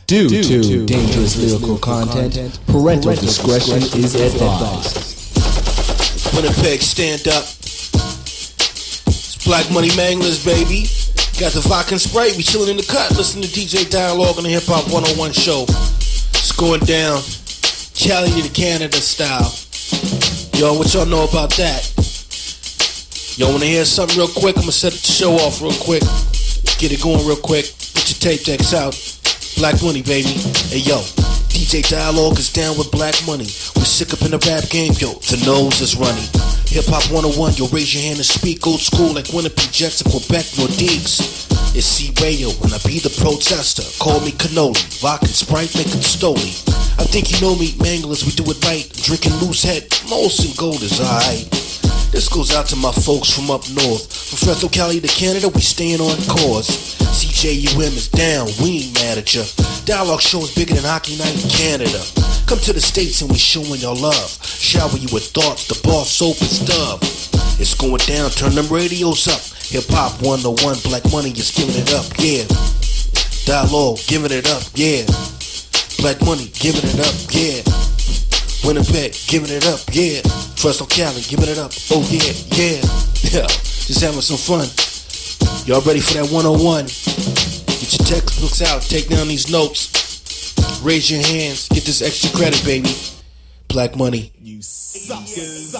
Due to dangerous lyrical content, parental discretion is advised. Winnipeg, stand up. It's Black Money Manglers, baby. Got the vodka and Sprite. We chilling in the cut. Listen to DJ Dialog on the Hip Hop 101 show. It's going down. Cali to Canada style. Yo, what y'all know about that? Y'all wanna hear something real quick? I'ma set the show off real quick. Get it going real quick. Get your tape decks out. Black Money, baby. Hey, yo. DJ Dialog is down with Black Money. We're sick up in the rap game, yo. The nose is running. Hip Hop 101, yo. Raise your hand and speak. Old school like Winnipeg Jets of Quebec, Nordiques. It's C-Radio and I be the protester. Call me cannoli. Vodka and Sprite, make it stoli. I think you know me, Manglers, we do it right. Drinking loose head, Molson Gold is alright. This goes out to my folks from up north. From Fresno, Cali to Canada, we staying on course. CJUM is down, we ain't mad at ya. Dialogue show is bigger than Hockey Night in Canada. Come to the States and we showing your love. Shower you with thoughts, the bar soap is dub. It's going down, turn them radios up. Hip Hop 101, Black Money is giving it up, yeah. Dialogue, giving it up, yeah. Black Money, giving it up, yeah. Winnipeg, giving it up, yeah. Fresno, Cali, giving it up, oh yeah, yeah. Yeah, just having some fun. Y'all ready for that 101? Get your textbooks out, take down these notes. Raise your hands, get this extra credit, baby. Black Money. You suckers.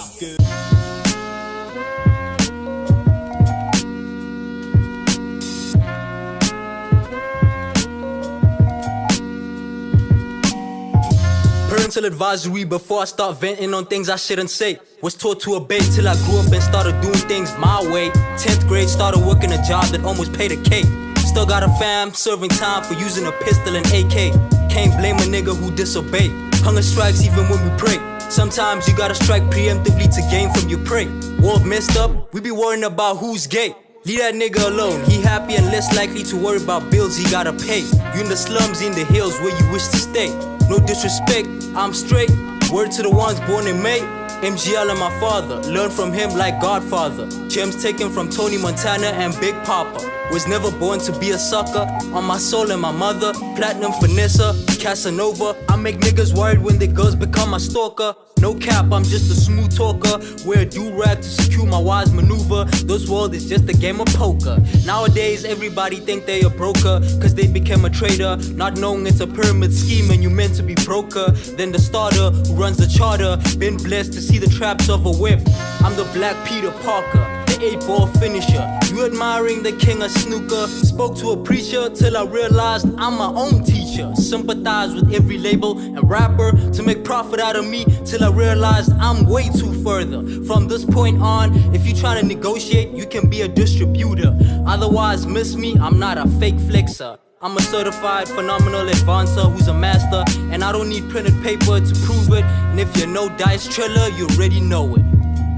Parental advisory before I start venting on things I shouldn't say. Was taught to obey till I grew up and started doing things my way. 10th grade, started working a job that almost paid a cake. Still got a fam, serving time for using a pistol and AK. Can't blame a nigga who disobey. Hunger strikes even when we pray. Sometimes you gotta strike preemptively to gain from your prey. World messed up, we be worrying about who's gay. Leave that nigga alone, he happy and less likely to worry about bills he gotta pay. You in the slums, in the hills where you wish to stay. No disrespect, I'm straight. Word to the ones born in May. MGL and my father, learn from him like Godfather. Gems taken from Tony Montana and Big Papa. Was never born to be a sucker. On my soul and my mother, Platinum Vanessa, Casanova. I make niggas worried when their girls become my stalker. No cap, I'm just a smooth talker. Wear a do-rag to secure my wise maneuver. This world is just a game of poker. Nowadays, everybody think they a broker, cause they became a trader, not knowing it's a pyramid scheme and you meant to be broker. Then the starter who runs the charter, been blessed to see the traps of a whip. I'm the Black Peter Parker, the 8-ball finisher. You admiring the king of snooker. Spoke to a preacher till I realized I'm my own teacher. Sympathize with every label and rapper to make profit out of me till I realized I'm way too further. From this point on, if you trying to negotiate, you can be a distributor. Otherwise, miss me, I'm not a fake flexer. I'm a certified phenomenal advancer who's a master, and I don't need printed paper to prove it. And if you know Dice Triller, you already know it.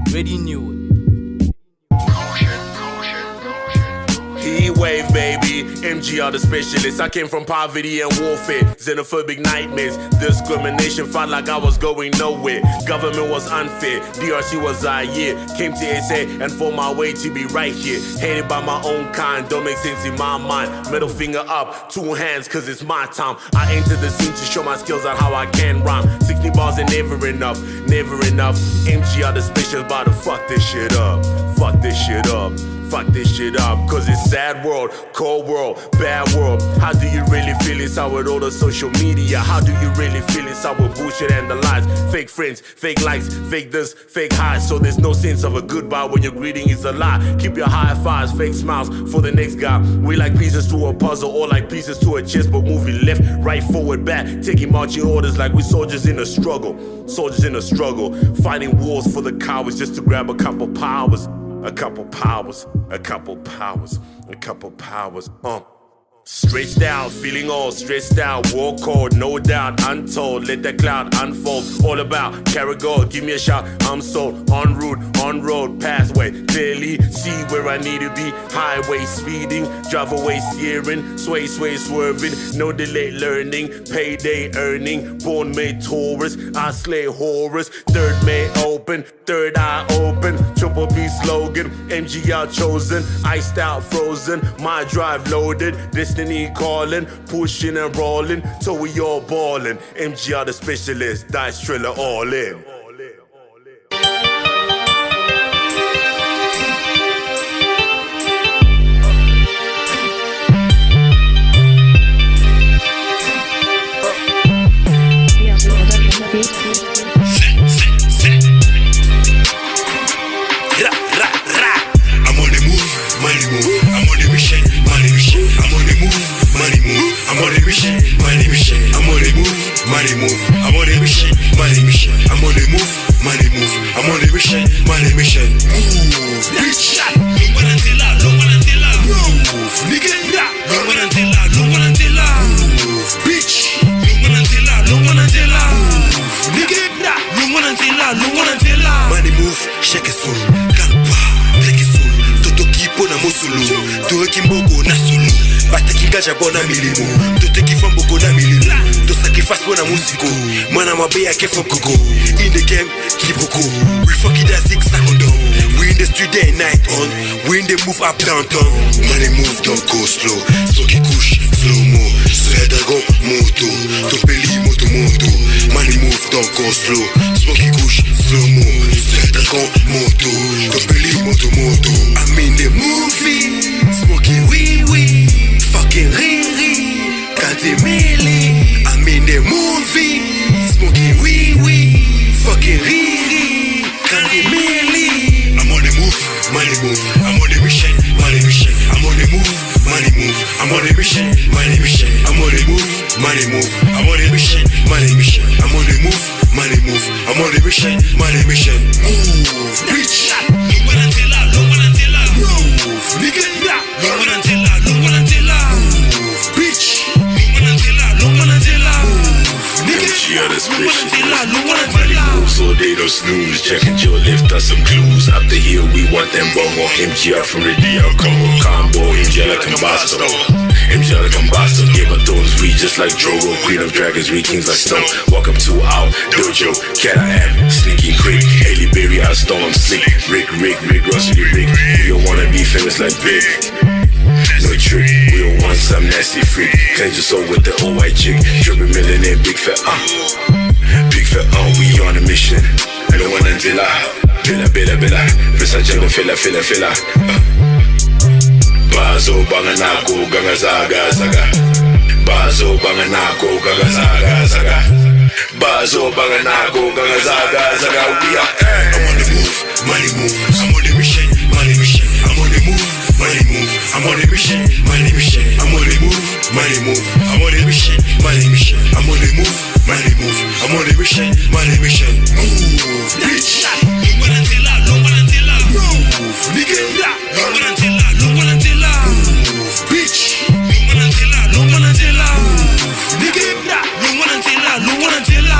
Already knew it. Heatwave, baby, MGL The Specialist. I came from poverty and warfare, xenophobic nightmares. Discrimination felt like I was going nowhere. Government was unfair, DRC was Zaire. Came to SA and fought my way to be right here. Hated by my own kind, don't make sense in my mind. Middle finger up, 2 hands, cause it's my time. I entered the scene to show my skills on how I can rhyme. 60 bars and never enough, never enough. MGL The Specialist, about to fuck this shit up. Fuck this shit up. Fuck this shit up, cause it's sad world, cold world, bad world. How do you really feel inside with all the social media? How do you really feel inside with bullshit and the lies? Fake friends, fake likes, fake this, fake highs. So there's no sense of a goodbye when your greeting is a lie. Keep your high fives, fake smiles for the next guy. We like pieces to a puzzle or like pieces to a chess, but moving left, right, forward, back, taking marching orders like we soldiers in a struggle. Soldiers in a struggle, fighting wars for the cowards just to grab a couple powers. A couple powers, a couple powers, a couple powers, Stretched out, feeling all stressed out. War code, no doubt, untold. Let that cloud unfold. All about carry gold, give me a shout. I'm sold, en route, on road, pathway. Clearly see where I need to be. Highway speeding, drive away steering. Sway, sway, swerving. No delay learning. Payday earning. Born made Taurus. I slay horrors. Third May open, third eye open. Triple B slogan. MGL chosen. Iced out, frozen. My drive loaded. This destiny calling, pushing and rolling, till we all ballin'. MGL The Specialist, Dice Triller all in. I'm on the move, money move. I'm on the mission, money mission. I'm on the move, money move. I'm on the mission, money mission. I'm on the move, money move. I'm on the mission, money mission. I'm on the move, money move. I'm on the mission, money mission. Move, bitch. Look what until I, look what until I move, nigga. Look what until I, look what until I move, bitch. Look what until I, look what until I move, nigga. Look what until I, look what until I money move, shake it soul, kalpa, take it soul. Toto kipo na musulu, to kimboko na sulu. Bata kingaja bona milimu, to kifamboko na milimu. To sacrifice bona musiko, mana mabeya kefam koko. In the game, kiboko. We fucking that 6 seconds. We in the street day and night on. We in the move up downtown. Money move don't go slow. Soki kush, slow mo. Soya dragon, moto. To peli moto moto. Money move don't go slow. Smoky kush, slow mo. Soya dragon, moto. To peli moto moto. I'm in the movie. Smoking wee wee. Fucking riri. Kante mele. I'm in the movie. Smoking wee wee. Fucking riri. Kante mele. I'm on the move, money move. I'm on the mission, money mission. I'm on the move, money move. I'm on the mission, money mission. I'm on the move, money move. I'm on the mission, money mission. I'm on the move, money move. I'm on the mission, money mission. Move, bitch. Look what until I, look what until I move, nigga. Look what until I, look what until I move, bitch. Look what until I, look what until I move, nigga. MGL The Specialist. Look what until I move, so they don't snooze. Checking your lift, us some clues. After here, we want them bongo. MGL from the Dialog combo. MGL Combusto. MGL Combusto. Game of Thrones, we just like Drogo. Queen of Dragons, we kings like Snow. Walk up to our dojo. Cat I am, sneaky quick. Haley Berry, I stole him slick. Rick, Russell, Rick. We don't wanna be famous like Big. No trick, we don't want some nasty freak. Cleanse your soul with the old white chick. Triple millionaire, big fat, big fat, we on a mission. No one until Bella. Versace no fella. Bazo banganako, ganga saga. Bazo banganako, ganga saga. Bazo banganako, ganga saga. We are I'm on the move, money move. I'm on the mission, money mission. I'm on the move, money move. I'm on the mission, money mission. I'm on the move, money move. I'm on the mission, money mission. I'm on the move, money move. I'm on the mission, money mission. Move, bitch. Look what until I, look what until I move, nigga. Look what until I, look what until I move, bitch. Look what until I, look what until I move, nigga. Look what until I, look what until I.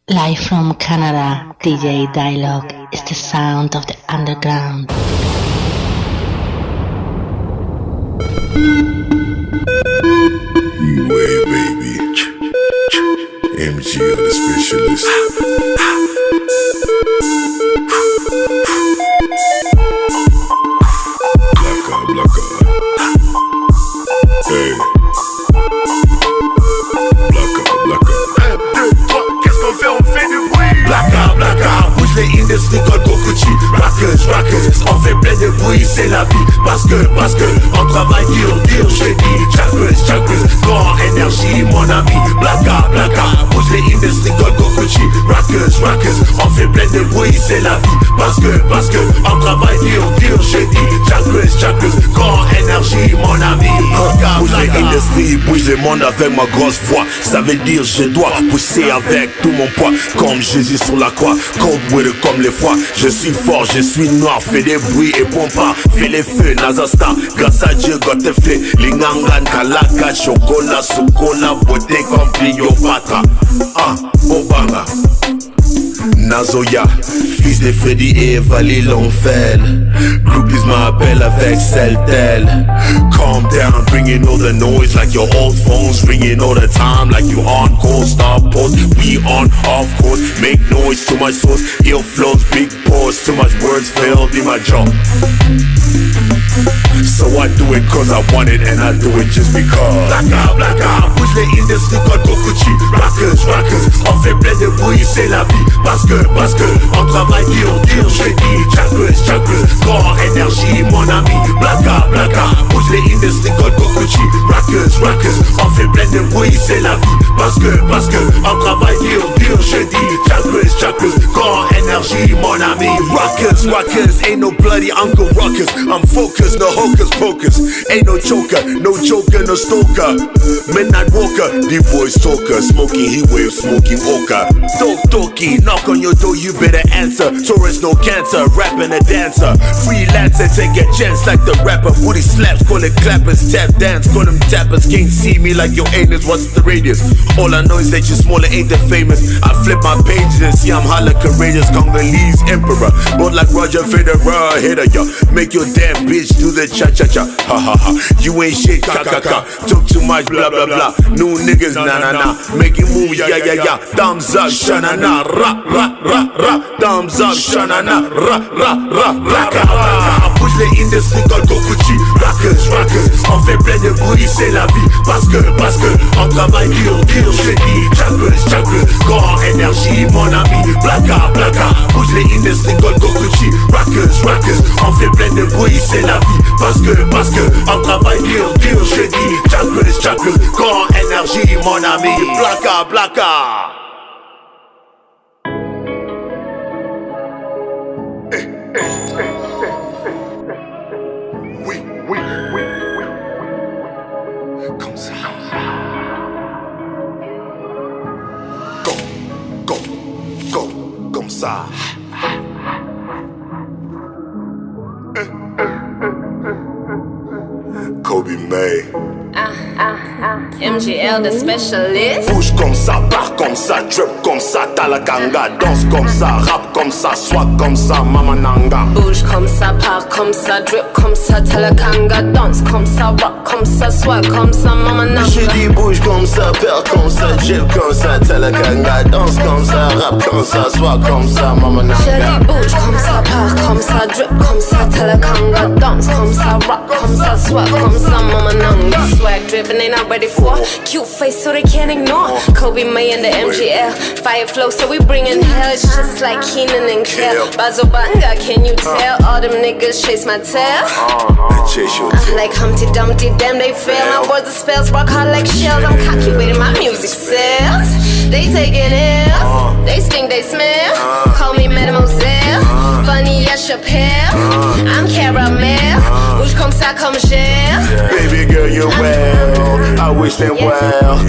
Live from Canada, DJ Dialog is the sound of the underground. Way baby, MGL The Specialist. Blacka. Hey. Blacka. 1, 2, 3, qu'est-ce qu'on fait? On fait du bruit. Blacka, bouge les industries code Kokuchi. Rockers, on fait plein de bruit, c'est la vie. Parce que, on travaille dur, je dis. Chakras, grand énergie, mon ami. Blacka, bouge les industries code Kokuchi. Rockers, on fait plein de bruit, c'est la vie. Parce que, on travaille dur, je dis. Chakras, grand énergie, mon ami. Bouge les industries, bouge le monde avec ma grosse voix. Ça veut dire je dois pousser avec tout mon poids. Comme Jésus sur la croix, comme les fois. Je suis fort, je suis noir, fais des bruits et pompa. Fais les feux, Nazasta, grâce à Dieu, gote fait. Lingangan, Kalaka, Chocolat, Sukona, beauté comme Cléopâtre. Obama. Nazoya, fils de Freddy et Valet Longfell. Groupies m'appellent avec Celtel. Calm down, bringing all the noise like your old phones, ringing all the time like you on call. Star post, we on off course. Make noise, too much sauce, ill flows, big pause. Too much words failed in my jaw. So I do it cause I want it and I do it just because. Blacka, pousse les industries code Kokuchi. Rockers, on fait plein de bruit, c'est la vie. Parce que, on travaille dur, je dis Chakras, grand énergie, mon ami. Blacka, pousse les industries code Kokuchi. Rockers, on fait plein de bruit, c'est la vie. Parce que, on travaille dur, je dis Chakras, grand énergie, mon ami. Rockers, ain't no bloody Uncle Ruckus. I'm focused, no hocus pocus. Ain't no joker, no stalker. Midnight walker, the voice talker. Smoking heat wave, smoking ochre. Talkie, knock on your door, you better answer. Taurus, no cancer, rapping a dancer. Freelancer, take a chance like the rapper. Booty slaps, call it clappers. Tap dance, call them tappers. Can't see me like your anus, what's the radius? All I know is that you're smaller, ain't that famous. I flip my pages and see I'm holla courageous. Congolese emperor, both like Roger Federer. Hitter, yo, make your damn bitch do the cha-cha-cha. Ha. You ain't shit, ka. Took too much, blah, blah, blah. New niggas, nah. Making moves, yeah. Thumbs up, sha-na-na. Ra. Thumbs up, sha-na-na. Ra. Pousse les industries code Kokuchi. Rockers, on fait plein de bruit, c'est la vie. Parce que, on travaille dur, je dis Chakras, grand énergie, mon ami. Blacka, pousse les industries code Kokuchi. Rockers, on fait plein de bruit, c'est la vie. Parce que, on travaille dur, je dis Chakras, grand énergie, mon ami. Blacka. Oui. Comme ça. Go. Comme ça. Kobi Mai. MGL The Specialist. Bouge comme ça, pars comme ça, drip comme ça, talakanga. Danse comme ça, rap comme ça, swag comme ça, mamananga. Bouge comme ça, pars comme ça, drip comme ça, talakanga. Danse comme ça, rock comme ça, swag comme ça, mamananga. J'ai dit bouge comme ça, pars comme ça, drip comme ça, talakanga. Danse comme ça, rap comme ça, swag comme ça, mamananga. J'ai dit bouge comme ça, pars comme ça, drip comme ça, talakanga. Danse comme ça, rock comme ça, swag comme ça, mamananga. Swag drippin', they not ready for. Cute face so they can't ignore. Kobi Mai and the MGL. Fire flow so we bringin' hell. It's just like Keenan and Kel. Bazobanga, can you tell? All them niggas chase my tail. Like Humpty Dumpty, damn they fail. My words are spells, rock hard like shells. I'm cocky with my music sells. They taking L's, they stink, they smell. Call me Mademoiselle, funny as Chappelle. I'm caramel, bouge comme ça comme gel. Baby girl, you're well, I wish them well.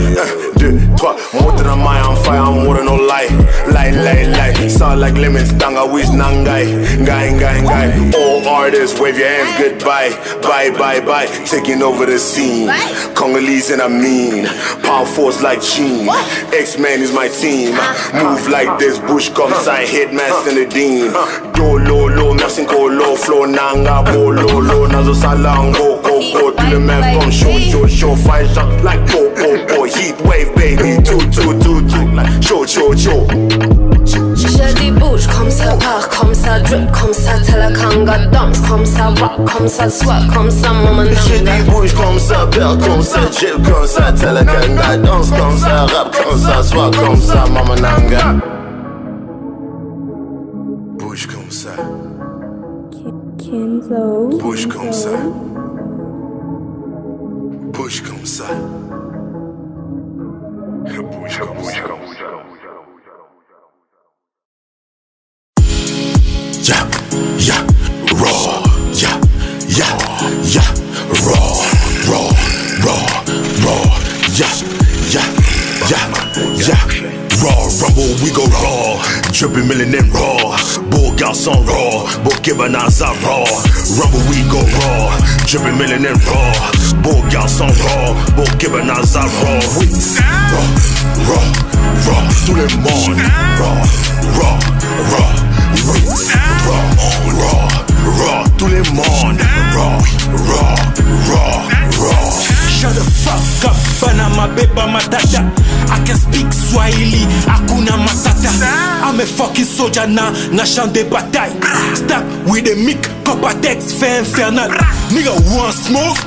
2, 3, monte dans my on fire, I'm water no light. Light. Sound like lemons, tanga wish nangai. Guy. All artists, wave your hands goodbye. Bye. Taking over the scene. Congolese and I mean. Power force like Gene. X-Men is my team. Move like this, bush comme ça, headmaster the dean. Do low, merci low, flow nanga, bo low, nazo salang, go, to the man from show, fire shot like bo, heat wave baby, two, like show. Je dis bouge comme ça, pars comme ça, drip comme ça, talakanga. Danse comme ça, rock comme ça, swag comme ça, mamananga. Je dis bouge comme ça, pars comme ça, drip comme ça, talakanga. Danse comme ça, rap comme ça, swag comme ça, mamananga. Bouge comme ça. Kenzo. Bouge comme ça. Bouge comme ça. Bouge comme ça. Yeah, raw, raw, rumble, we go raw, dripping millionaire raw, beau garçon raw, beau kebanaza raw, rumble, we go raw, dripping millionaire raw, beau garçon raw, beau kebanaza raw. Tout le monde, tout le monde, Shut the fuck up, Panama beba matata. I can speak Swahili, Hakuna Matata. I'm a fucking soldier now, champ de bataille. Stop with the mic, Copatex, fait infernal. Nigga want smoke,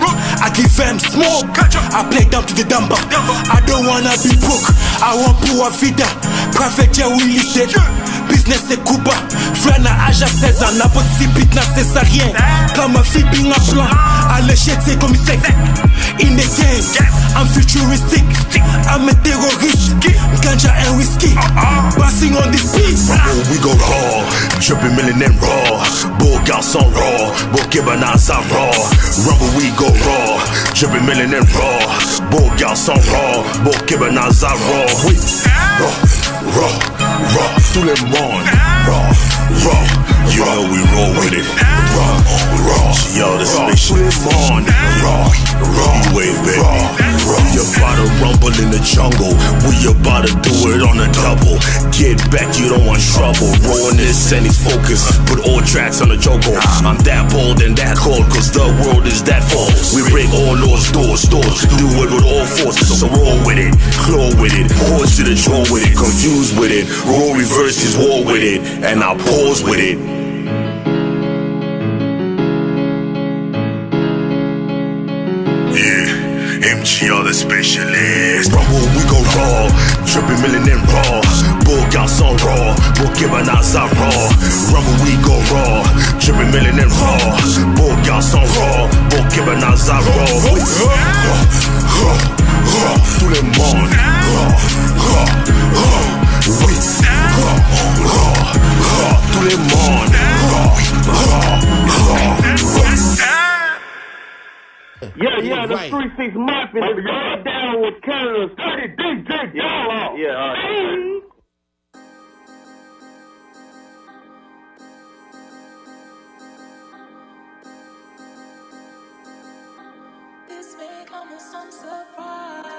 I give them smoke. I play down to the dumber. I don't wanna be broke, I want poor vida. Perfect yeah we listed. Business c'est Cuba, frère na HH101, n'a pas de sipit na césarien. Comme un flipping à plan, à l'échec c'est comme c'est. In the game, I'm futuristic, I'm a terrorist, ganja and whiskey, passing on this beat. We go raw, dripping millionaire raw, beau garçon raw, beau kibanaza raw. Rumble we go raw, dripping millionaire raw, beau garçon raw, beau kibanaza raw. We raw, tout le monde, raw, you know we roll with it, raw, yo the specialist, raw, wave baby. We about to rumble in the jungle, we about to do it on a double. Get back, you don't want trouble. Rolling this and he's focused, put all tracks on the joker. I'm that bold and that cold, cause the world is that full. We break all those doors, do it with all force. So roll with it, claw with it, horse to the jaw with it, confused with it, roll reverse his war with it, and I'll pause with it. MGL The Specialist. Rumble, we go raw, dripping millionaire raw, beau garçon raw, beau kibanaza raw. Rumble, we go raw, dripping millionaire raw, beau garçon raw, beau kibanaza raw. Tout le monde, oui, tout le monde, Yeah, the 3-6 Muffin is right down with Canada's DJ Dialog. Yeah, all right. This may come as some surprise.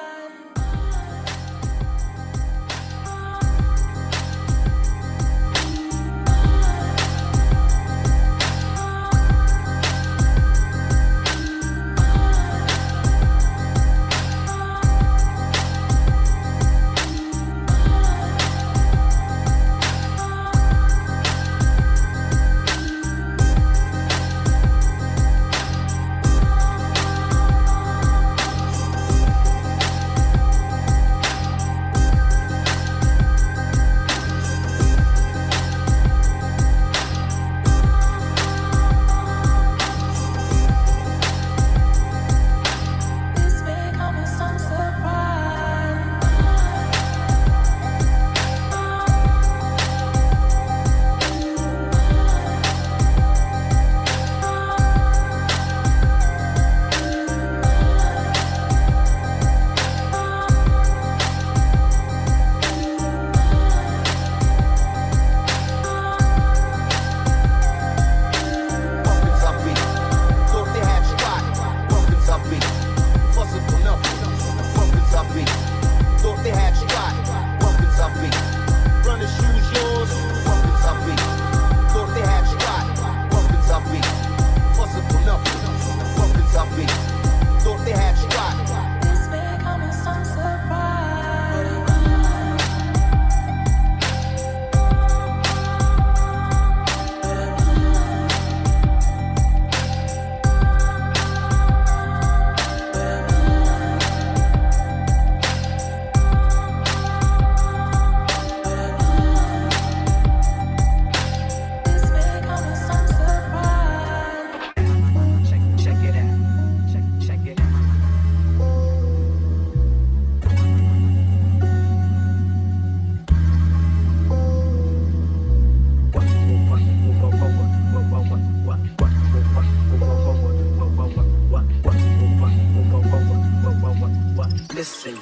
Listen,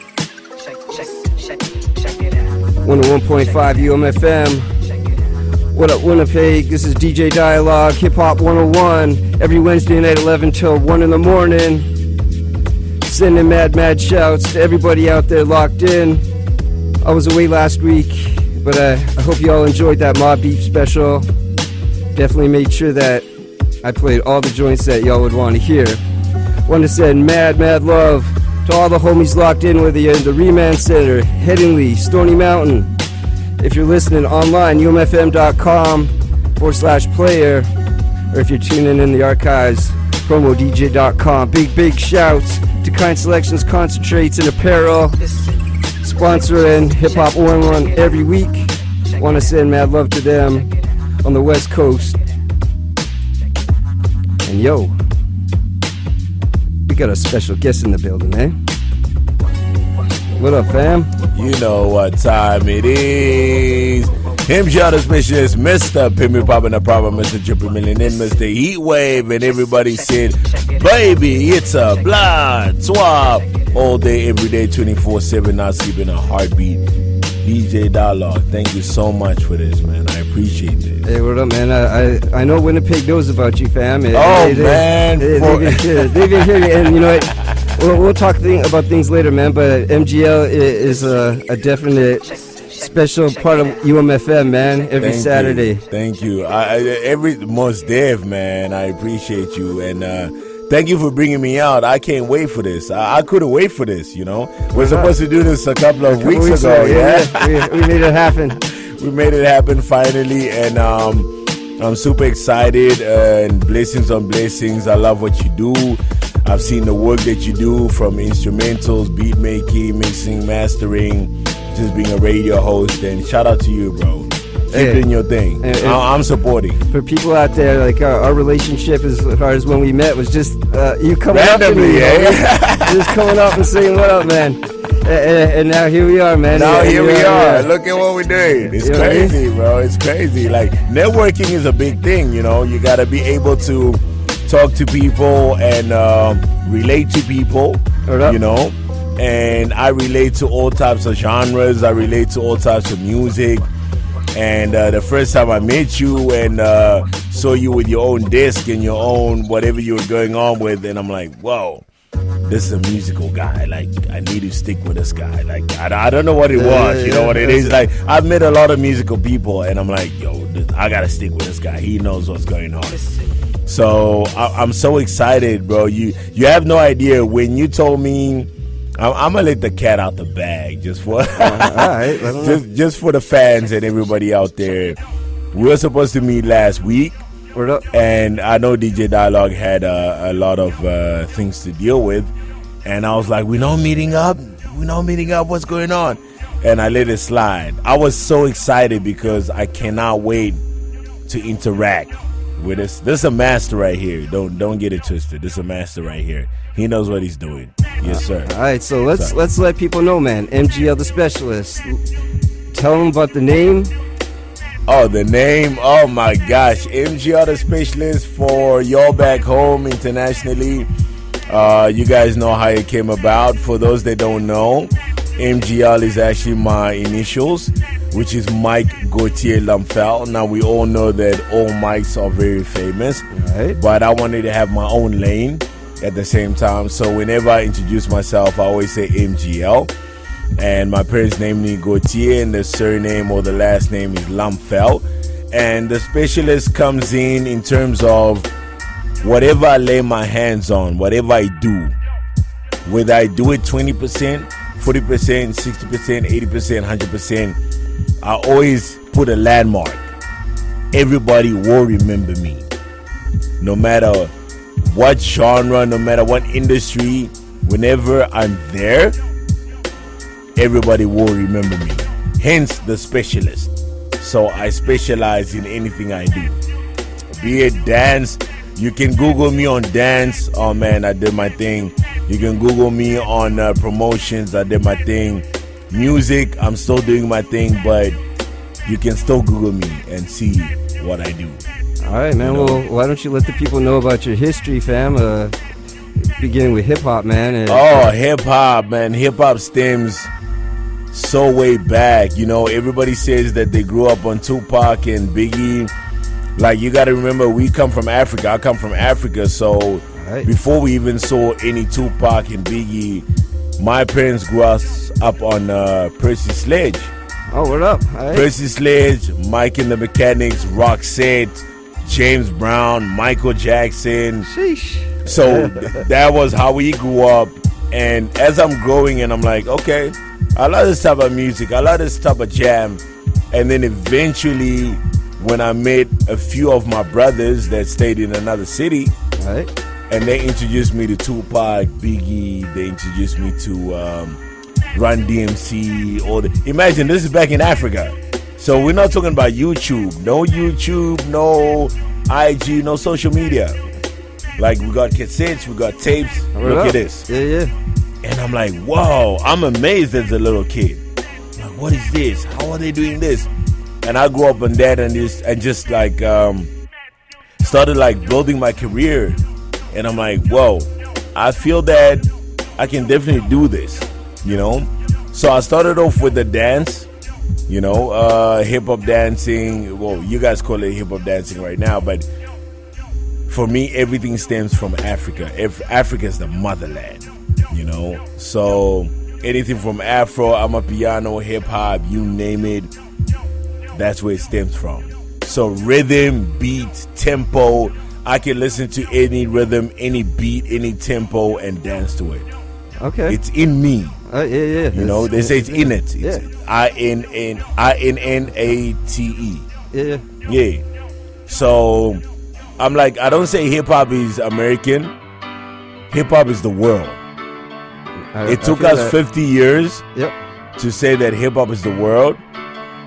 check it out. 101.5 UMFM. What up, Winnipeg? This is DJ Dialog, Hip Hop 101. Every Wednesday night, 11 till 1 in the morning. sending mad shouts to everybody out there locked in. I was away last week, but I hope you all enjoyed that Mob Deep special. Definitely made sure that I played all the joints that y'all would want to hear. Want to send mad love to all the homies locked in, whether you're in the Remand Center, Headingley, Stony Mountain. If you're listening online, umfm.com/player, or if you're tuning in the archives, PromoDJ.com. Big shouts to Kind Selections, Concentrates, and Apparel, sponsoring Hip Hop 101 every week. Want to send mad love to them on the West Coast. And yo, we got a special guest in the building, man. What up, fam? You know what time it is. MGL The Specialist, Mr. Pimmy Poppin' the Problem, Mr. Triple Millionaire, Mr. Heatwave, and everybody said, baby, it's a blood swap. All day, every day, 24/7, not sleeping a heartbeat. DJ Dialog, thank you so much for this, man. I appreciate it. Hey, what up, man? I know Winnipeg knows about you, fam. Man. They've been hearing it, and you know what? We'll talk about things later, man, but MGL is a definite special part of UMFM, man, every Saturday. Thank you. Every most dev, man, I appreciate you, and thank you for bringing me out. I can't wait for this. I couldn't wait for this, you know. We're supposed to do this a couple of weeks ago, yeah? We made it happen. We made it happen finally, and I'm super excited, and blessings on blessings. I love what you do. I've seen the work that you do, from instrumentals, beat making, mixing, mastering, just being a radio host, and shout out to you, bro. Keep doing your thing. I'm supporting. For people out there, like our relationship, as far as when we met, was just you coming randomly, up to me, just coming up and saying, "What up, man?" And now here we are, man. Now here we are. Look at what we're doing. It's crazy, bro. It's crazy. Like, networking is a big thing, you know. You gotta be able to talk to people and relate to people, you know. And I relate to all types of genres. I relate to all types of music. And the first time I met you and saw you with your own disc and your own whatever you were going on with, and I'm like, whoa, this is a musical guy. Like, I need to stick with this guy. Like, I don't know what it was. You know what it is? Like, I've met a lot of musical people, and I'm like, yo, I got to stick with this guy. He knows what's going on. So I'm so excited, bro. You have no idea. When you told me, I'm gonna let the cat out the bag just for just for the fans and everybody out there. We were supposed to meet last week, and I know DJ Dialog had a lot of things to deal with, and I was like, we're not meeting up. What's going on? And I let it slide. I was so excited because I cannot wait to interact with us. This is a master right here. Don't get it twisted. This is a master right here. He knows what he's doing. Yes, sir. All right, so let's let people know, man. MGL The Specialist. Tell them about the name. Oh, the name. Oh my gosh, MGL The Specialist. For y'all back home internationally, you guys know how it came about. For those that don't know, MGL is actually my initials, which is Mike Gauthier Lamfel. Now, we all know that all Mikes are very famous, right? But I wanted to have my own lane at the same time. So whenever I introduce myself, I always say MGL. And my parents named me Gauthier, and the surname or the last name is Lamfel. And the specialist comes in terms of whatever I lay my hands on, whatever I do, whether I do it 20%, 40%, 60%, 80%, 100%, I always put a landmark. Everybody will remember me. No matter what genre, no matter what industry, whenever I'm there, everybody will remember me. Hence the specialist. So I specialize in anything I do. Be it dance, you can Google me on dance. Oh man, I did my thing. You can Google me on promotions. I did my thing. Music, I'm still doing my thing, but you can still Google me and see what I do. All right, man. You know? Well, why don't you let the people know about your history, fam? Beginning with hip hop, man. Hip hop, man. Hip hop stems so way back. You know, everybody says that they grew up on Tupac and Biggie. Like, you got to remember, we come from Africa. I come from Africa, so Right. Before we even saw any Tupac and Biggie, my parents grew us up on Percy Sledge. Oh, what up? Right. Percy Sledge, Mike and the Mechanics, Roxette, James Brown, Michael Jackson. Sheesh. So that was how we grew up. And as I'm growing and I'm like, okay, I love this type of music. I love this type of jam. And then eventually, when I met a few of my brothers that stayed in another city, right, and they introduced me to Tupac, Biggie, they introduced me to Run DMC. Imagine, this is back in Africa. So we're not talking about YouTube. No YouTube, no IG, no social media. Like, we got cassettes, we got tapes. Look at this. Yeah. And I'm like, whoa, I'm amazed as a little kid. Like, what is this? How are they doing this? And I grew up on that and just like started like building my career. And I'm like, whoa, I feel that I can definitely do this, you know? So I started off with the dance, you know, hip-hop dancing. Well, you guys call it hip-hop dancing right now, but for me, everything stems from Africa. Africa is the motherland, you know? So anything from Afro, Amapiano, hip-hop, you name it, that's where it stems from. So rhythm, beat, tempo, I can listen to any rhythm, any beat, any tempo, and dance to it. Okay. It's in me. Yeah. You know, they say it's in it. It's INNATE. Yeah. Yeah. So I'm like, I don't say hip hop is American. Hip hop is the world. It took us 50 years to say that hip hop is the world.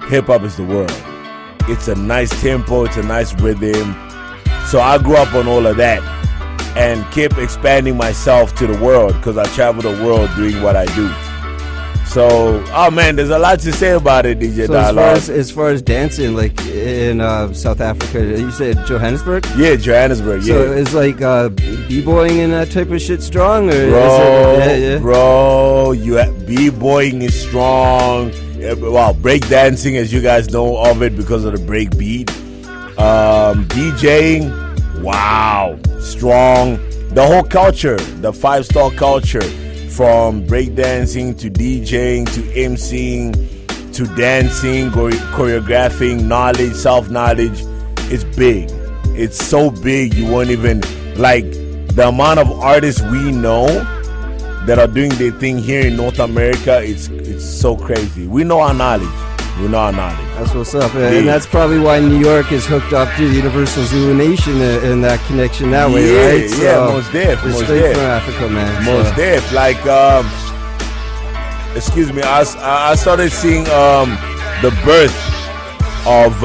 Hip hop is the world. It's a nice tempo. It's a nice rhythm. So I grew up on all of that and kept expanding myself to the world because I travel the world doing what I do. So, oh man, there's a lot to say about it, DJ Dialog. As far as dancing, like in South Africa, you said Johannesburg? Yeah, Johannesburg, yeah. So it's like b-boying and that type of shit strong? Or bro, b-boying is strong. Well, break dancing, as you guys know of it because of the break beat. DJing, wow, strong. The whole culture, the 5-star culture, from breakdancing to DJing to MCing to dancing, choreographing, knowledge, self-knowledge, it's big. It's so big you won't even, like, the amount of artists we know that are doing their thing here in North America, it's so crazy. We know our knowledge. That's what's up, and that's probably why New York is hooked up to the Universal Zulu Nation and that connection that way, right? So yeah, most def. Straight from Africa, man. Most def. Like, excuse me, I started seeing the birth of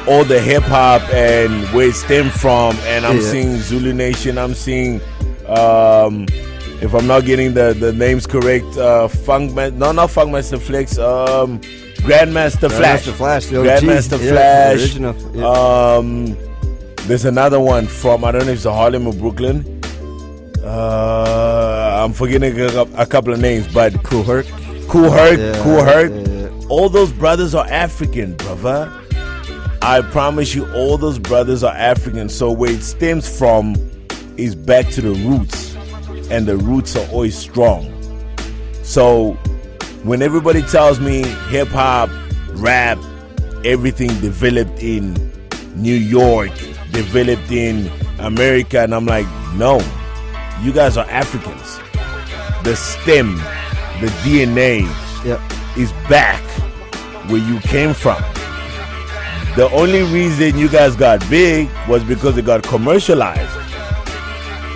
all the hip hop and where it stemmed from, and I'm seeing Zulu Nation. I'm seeing. If I'm not getting the names correct, not Funkmaster Flex, Grandmaster Flash. Grandmaster Flash. The original. Yeah. There's another one from, I don't know if it's Harlem or Brooklyn. I'm forgetting a couple of names, but Cool Herc. Yeah. All those brothers are African, brother. I promise you, all those brothers are African. So where it stems from is back to the roots. And the roots are always strong. So when everybody tells me hip hop, rap, everything developed in New York, developed in America, and I'm like, no, you guys are Africans. The stem, the DNA is back where you came from. The only reason you guys got big was because it got commercialized.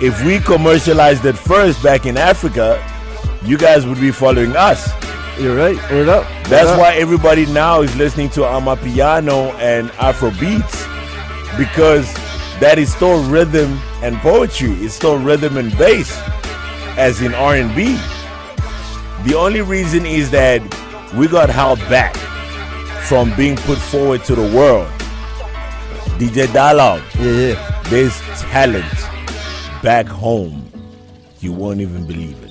If we commercialized it first back in Africa, you guys would be following us. You're right. Word up. That's why everybody now is listening to Amapiano and Afro beats, because that is still rhythm and poetry. It's still rhythm and bass, as in R&B. The only reason is that we got held back from being put forward to the world. DJ Dialog. Yeah. There's talent back home. You won't even believe it.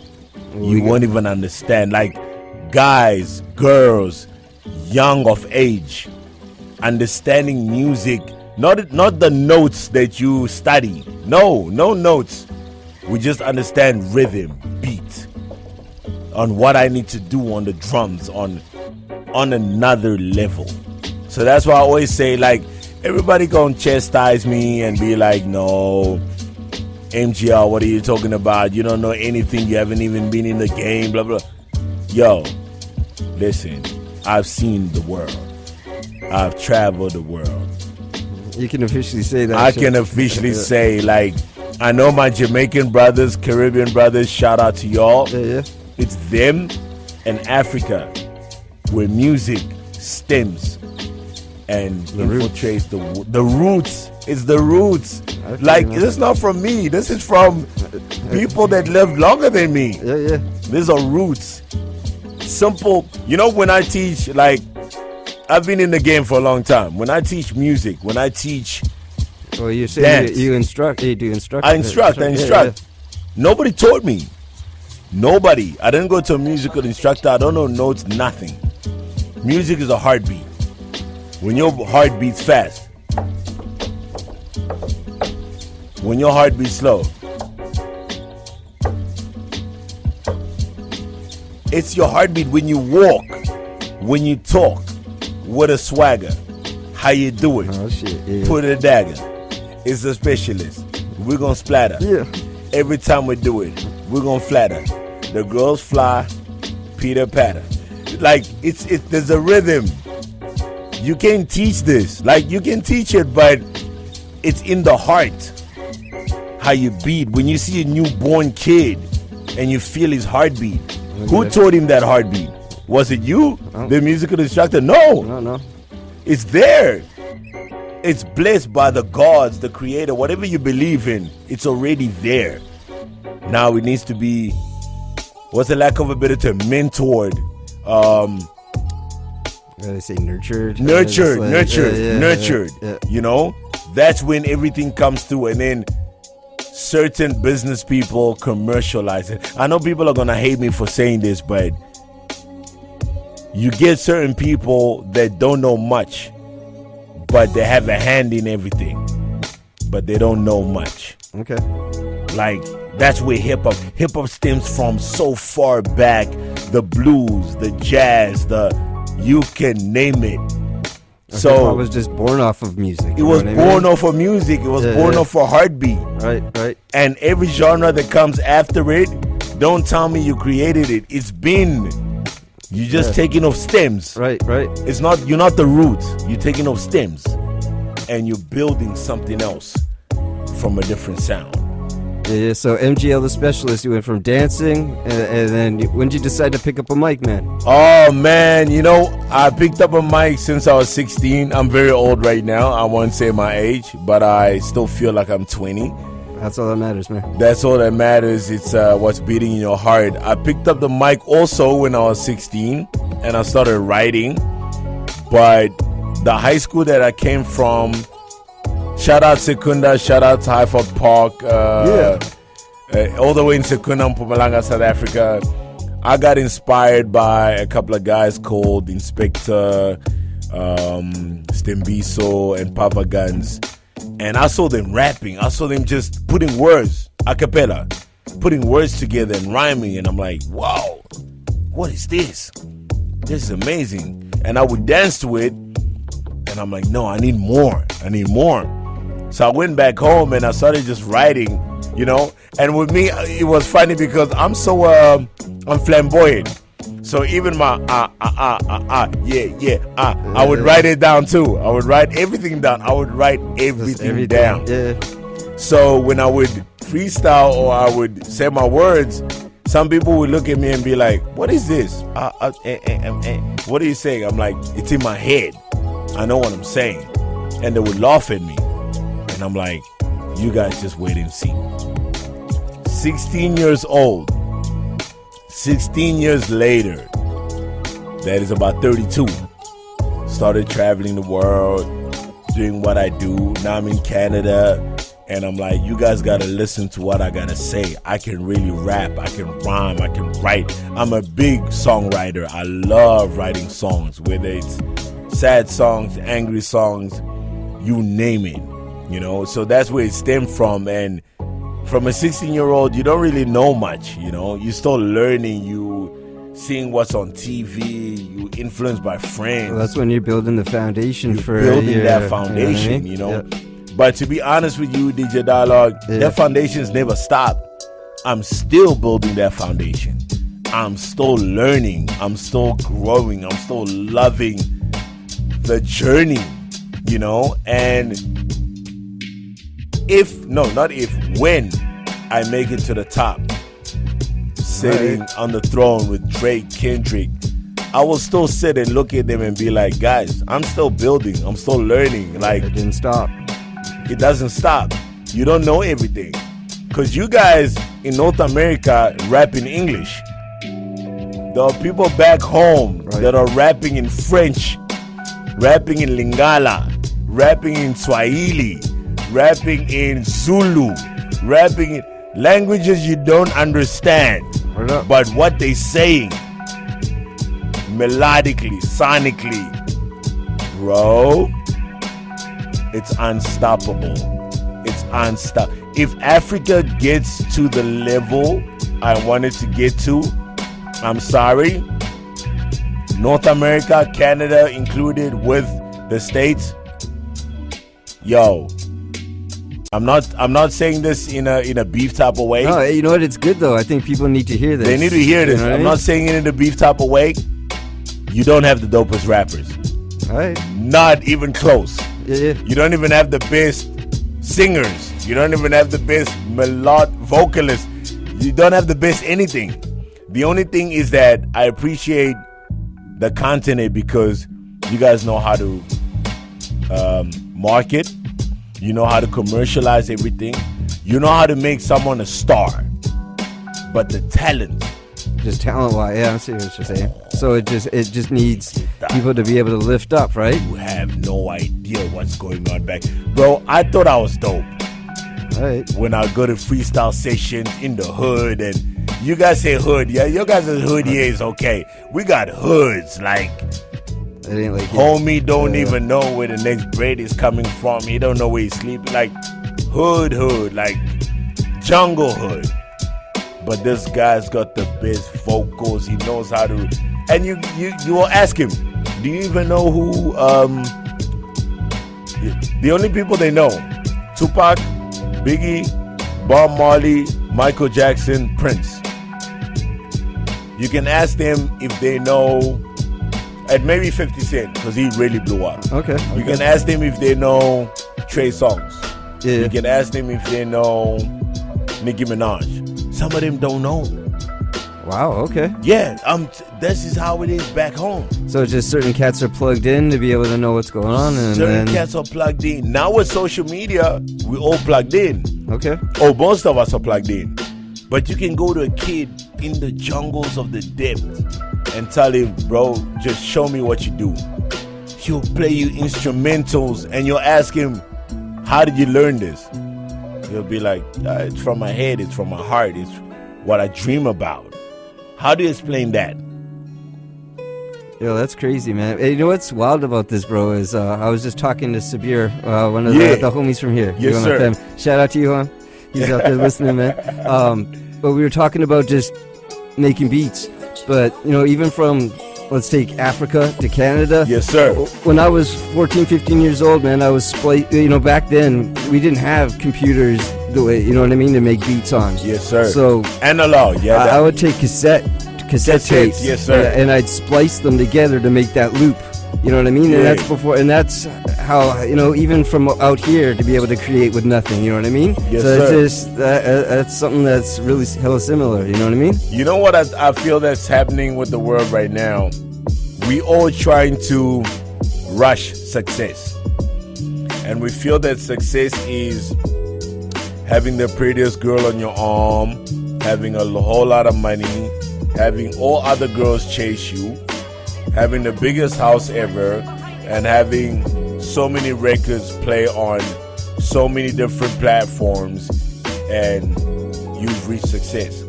You won't even understand. Like, guys, girls, young of age, understanding music Not the notes that you study. No notes. We just understand rhythm, beat, on what I need to do on the drums, on another level. So that's why I always say, like, everybody gonna chastise me and be like, no, MGL, what are you talking about? You don't know anything. You haven't even been in the game, blah, blah. Yo, listen, I've seen the world. I've traveled the world. You can officially say that. I can officially say, like, I know my Jamaican brothers, Caribbean brothers, shout out to y'all. Yeah. It's them and Africa where music stems and infiltrates the roots. It's the roots. Like, this is not from me. This is from people that lived longer than me. Yeah. These are roots. Simple. You know, when I teach, like, I've been in the game for a long time. When I teach music, when I teach you say you instruct. You do instruct. I instruct. Yeah. Nobody taught me. Nobody. I didn't go to a musical instructor. I don't know notes, nothing. Music is a heartbeat. When your heart beats fast, when your heart beats slow, it's your heartbeat when you walk, when you talk, with a swagger, how you do it. Oh, shit, yeah. Put a dagger. It's a specialist. We're gonna splatter. Yeah. Every time we do it, we're gonna flatter. The girls fly, Peter Patter. Like, there's a rhythm. You can't teach this. Like, you can teach it, but it's in the heart. How you beat. When you see a newborn kid and you feel his heartbeat. Okay. Who taught him that heartbeat? Was it you, the musical instructor? No. It's there. It's blessed by the gods, the creator, whatever you believe in. It's already there. Now it needs to be, what's the lack of a better term? Mentored. They say nurtured. Nurtured. Yeah. You know, that's when everything comes through, and then certain business people commercialize it. I know people are gonna hate me for saying this, but you get certain people that don't know much, but they have a hand in everything, but they don't know much. Okay. Like, that's where hip-hop stems from so far back. The blues, the jazz, you can name it. So it was just born off of music. It was born off of music. It was born off of heartbeat. Right. And every genre that comes after it, don't tell me you created it. It's been... You're just taking off stems. Right. It's not, you're not the root. You're taking off stems. And you're building something else from a different sound. Yeah, so MGL The Specialist, you went from dancing, and then when did you decide to pick up a mic, man? Oh, man, you know, I picked up a mic since I was 16. I'm very old right now. I won't say my age, but I still feel like I'm 20. That's all that matters, man. That's all that matters. It's what's beating in your heart. I picked up the mic also when I was 16, and I started writing. But the high school that I came from, shout out Secunda, shout out to Highford Park, all the way in Secunda, Mpumalanga, South Africa. I got inspired by a couple of guys called Inspector, Stembiso, and Papa Guns. And I saw them rapping. I saw them just putting words, a cappella, putting words together and rhyming. And I'm like, wow, what is this? This is amazing. And I would dance to it. And I'm like, no, I need more. So I went back home and I started just writing, you know. And with me, it was funny because I'm so, I'm flamboyant. So even my I would write it down too. I would write everything down. Down. Yeah. So when I would freestyle or I would say my words, some people would look at me and be like, "What is this? What are you saying?" I'm like, "It's in my head. I know what I'm saying." And they would laugh at me. And I'm like, "You guys just wait and see." 16 years old. 16 years later, that is about 32, started traveling the world, doing what I do. Now I'm in Canada, and I'm like, you guys gotta listen to what I gotta say. I can really rap, I can rhyme, I can write. I'm a big songwriter. I love writing songs, whether it's sad songs, angry songs, you name it, you know. So that's where it stemmed from. And from a 16-year-old, you don't really know much, you know. You're still learning, you seeing what's on TV, you influenced by friends. Well, that's when you're building the foundation for building that foundation, you know. But to be honest with you, DJ Dialog, that foundation's never stopped. I'm still building that foundation. I'm still learning. I'm still growing. I'm still loving the journey, you know. And when I make it to the top, sitting on the throne with Drake, Kendrick, I will still sit and look at them and be like, guys, I'm still building. I'm still learning. Like, it didn't stop. It doesn't stop. You don't know everything. Because you guys in North America rap in English. There are people back home that are rapping in French, rapping in Lingala, rapping in Swahili, rapping in Zulu, rapping in languages you don't understand. But what they saying, melodically, sonically, bro, it's unstoppable. It's unstoppable. If Africa gets to the level I wanted to get to, I'm sorry, North America, Canada included, with the States, yo, I'm not saying this in a beef type of way. No, you know what? It's good though. I think people need to hear this. They need to hear this. You know I'm not saying it in a beef type of way. You don't have the dopest rappers. All right. Not even close. Yeah. You don't even have the best singers. You don't even have the best vocalists. You don't have the best anything. The only thing is that I appreciate the content because you guys know how to market. You know how to commercialize everything. You know how to make someone a star. But the talent. Just talent-wise, yeah, I see what you're saying. So it just needs people to be able to lift up, right? You have no idea what's going on back. Bro, I thought I was dope. Right. When I go to freestyle sessions in the hood, and you guys say hood, yeah, your guys' hood here is okay. We got hoods, like, it ain't like homie don't even know where the next bread is coming from. He don't know where he's sleeping. Like, hood, like, jungle hood. But this guy's got the best vocals. He knows how to. And you will ask him, do you even know who? The only people they know: Tupac, Biggie, Bob Marley, Michael Jackson, Prince. You can ask them if they know, and maybe 50 Cent, because he really blew up. Okay. You can ask them if they know Trey Songz. Yeah. You can ask them if they know Nicki Minaj. Some of them don't know. Wow, okay. Yeah, this is how it is back home. So just certain cats are plugged in to be able to know what's going on. And certain cats are plugged in. Now with social media, we all plugged in. Okay. Oh, most of us are plugged in. But you can go to a kid in the jungles of the depth and tell him, bro, just show me what you do. He'll play you instrumentals and you'll ask him, how did you learn this? He'll be like, it's from my head, it's from my heart, it's what I dream about. How do you explain that? Yo, that's crazy, man. Hey, you know what's wild about this, bro, is I was just talking to Sabir, one of the homies from here. Yes, UMFM. sir. Shout out to you, huh? He's out there listening, man. But we were talking about just making beats. But, you know, even from, let's take Africa to Canada. Yes, sir. When I was 14, 15 years old, man, I was, back then, we didn't have computers the way, you know what I mean, to make beats on. Yes, sir. So analog, yeah. I would take cassette tapes, yes, sir. and I'd splice them together to make that loop. You know what I mean? Yeah. And that's how, even from out here to be able to create with nothing, you know what I mean? Yes, so sir. it's just, that's something that's really hella similar, you know what I mean? You know what I feel that's happening with the world right now? We all trying to rush success. And we feel that success is having the prettiest girl on your arm, having a whole lot of money, having all other girls chase you, having the biggest house ever, and having so many records play on so many different platforms, and you've reached success.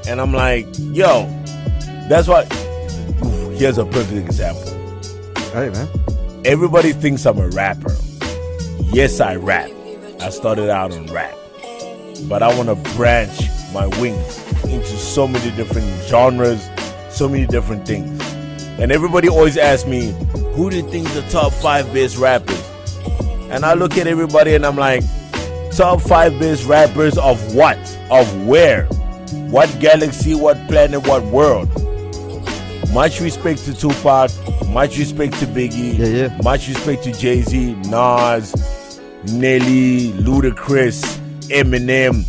And I'm like, yo, that's what. Here's a perfect example. All right, man. Everybody thinks I'm a rapper. Yes, I rap. I started out on rap. But I want to branch my wings into so many different genres, so many different things. And everybody always asks me, who do you think is the top 5 best rappers? And I look at everybody and I'm like, top 5 best rappers of what? Of where? What galaxy, what planet, what world? Much respect to Tupac, much respect to Biggie, much respect to Jay-Z, Nas, Nelly, Ludacris, Eminem.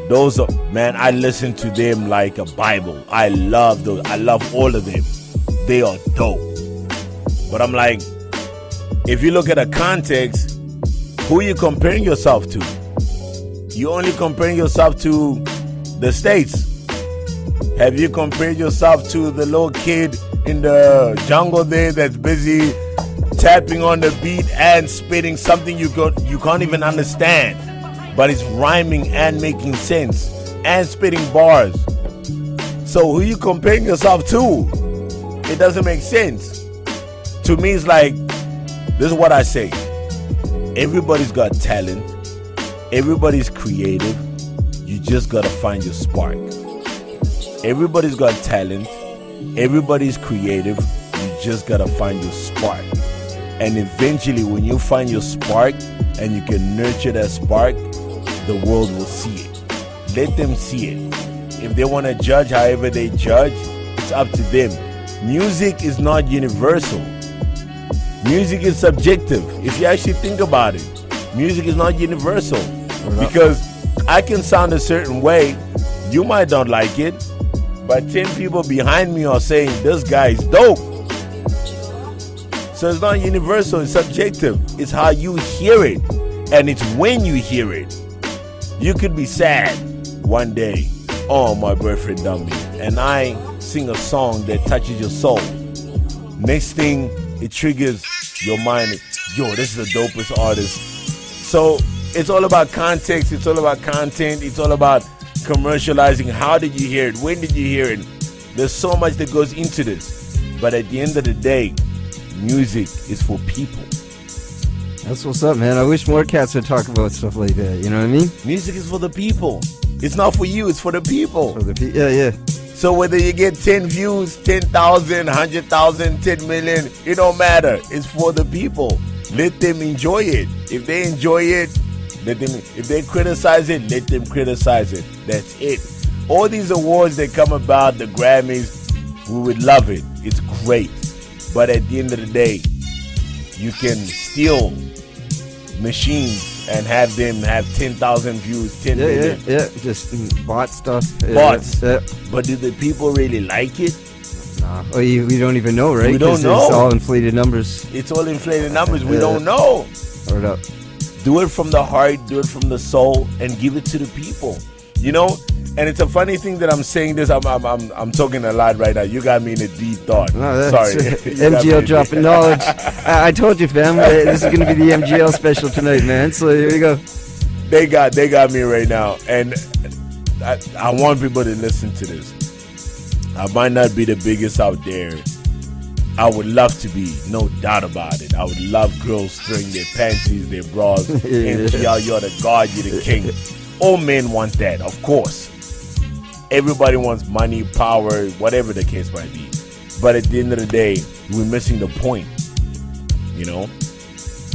Those are, man, I listen to them like a Bible. I love those. I love all of them. They are dope. But I'm like, if you look at the context, who are you comparing yourself to? You only comparing yourself to the States. Have you compared yourself to the little kid in the jungle there that's busy tapping on the beat and spitting something you can't even understand, but it's rhyming and making sense and spitting bars? So who you comparing yourself to? It doesn't make sense. To me, it's like, this is what I say. Everybody's got talent. Everybody's creative. You just gotta find your spark. Everybody's got talent. Everybody's creative. You just gotta find your spark. And eventually, when you find your spark and you can nurture that spark, the world will see it. Let them see it. If they want to judge however they judge, it's up to them. Music is not universal. Music is subjective. If you actually think about it, music is not universal. Because I can sound a certain way, you might not like it, but 10 people behind me are saying this guy is dope. So it's not universal, it's subjective. It's how you hear it, and it's when you hear it. You could be sad one day, oh, my boyfriend dumped me, and I sing a song that touches your soul. Next thing, it triggers your mind. Yo, this is the dopest artist. So it's all about context, it's all about content, it's all about commercializing. How did you hear it? When did you hear it? There's so much that goes into this. But at the end of the day, music is for people. That's what's up, man. I wish more cats would talk about stuff like that. You know what I mean? Music is for the people. It's not for you, it's for the people. For the yeah. So whether you get 10 views, 10,000, 100,000, 10 million, it don't matter. It's for the people. Let them enjoy it. If they enjoy it, let them. If they criticize it, let them criticize it. That's it. All these awards that come about, the Grammys, we would love it. It's great. But at the end of the day, you can steal machines and have them have 10,000 views, 10 million. Yeah, just bot stuff. Bots. Yeah. But do the people really like it? Nah. Well, we don't even know, right? We don't know. It's all inflated numbers. It's all inflated numbers. We don't know. Hold up. Do it from the heart, do it from the soul, and give it to the people. You know? And it's a funny thing that I'm saying this. I'm talking a lot right now. You got me in a deep thought. No, sorry. MGL dropping knowledge. I told you, fam. This is gonna be the MGL special tonight, man. So here we go. They got me right now, and I want people to listen to this. I might not be the biggest out there. I would love to be, no doubt about it. I would love girls throwing their panties, their bras. MGL, you're the god, you're the king. All men want that, of course. Everybody wants money, power, whatever the case might be. But at the end of the day, we're missing the point. You know?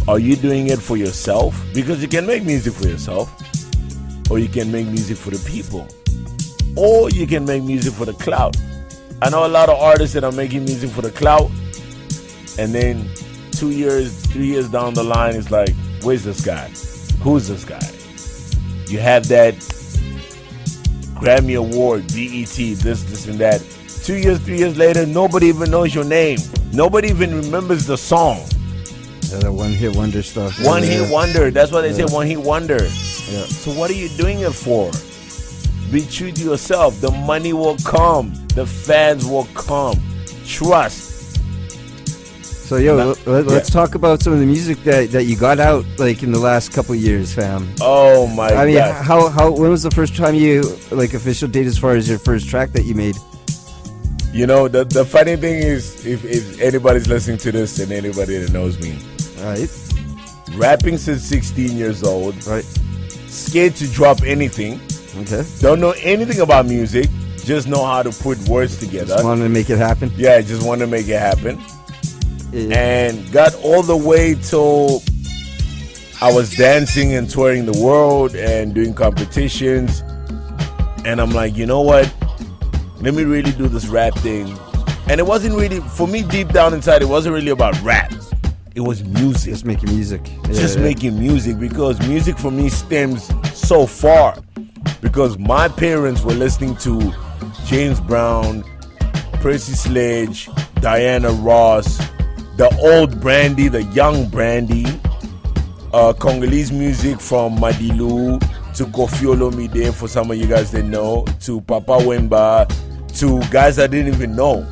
Are you doing it for yourself? Because you can make music for yourself. Or you can make music for the people. Or you can make music for the clout. I know a lot of artists that are making music for the clout. And then 2 years, 3 years down the line, it's like, where's this guy? Who's this guy? You have that Grammy Award, BET, this and that. 2 years, 3 years later, nobody even knows your name. Nobody even remembers the song. Yeah, the one-hit wonder stuff. One-hit wonder. That's why they say one-hit wonder. Yeah. So what are you doing it for? Be true to yourself. The money will come. The fans will come. Trust. So, yo, let's talk about some of the music that you got out, like, in the last couple of years, fam. Oh, my God. I mean, when was the first time you, like, official date as far as your first track that you made? You know, the funny thing is, if anybody's listening to this and anybody that knows me, right? rapping since 16 years old. Right. Scared to drop anything. Okay. Don't know anything about music. Just know how to put words together. Just wanted to make it happen. Yeah, I just wanted to make it happen. Yeah. And got all the way till I was dancing and touring the world and doing competitions. And I'm like, you know what? Let me really do this rap thing. And it wasn't really, for me deep down inside, it wasn't really about rap. It was music. Just making music. Making music, because music for me stems so far. Because my parents were listening to James Brown, Percy Sledge, Diana Ross, the old Brandy, the young Brandy, Congolese music from Madilu to Kofi Olomide, for some of you guys that know, to Papa Wemba, to guys I didn't even know.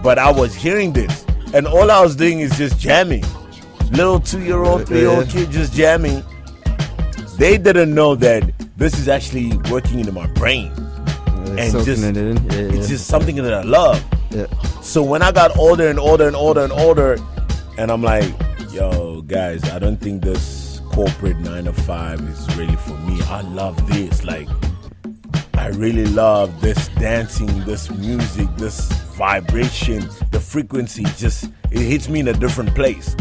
But I was hearing this, and all I was doing is just jamming. Little 2-year-old, 3-year-old kid just jamming. They didn't know that this is actually working into my brain. And just it's just something that I love. Yeah. So when I got older and older and older and older, and I'm like, yo, guys, I don't think this corporate 9 to 5 is really for me. I love this. Like, I really love this dancing, this music, this vibration, the frequency. Just, it hits me in a different place.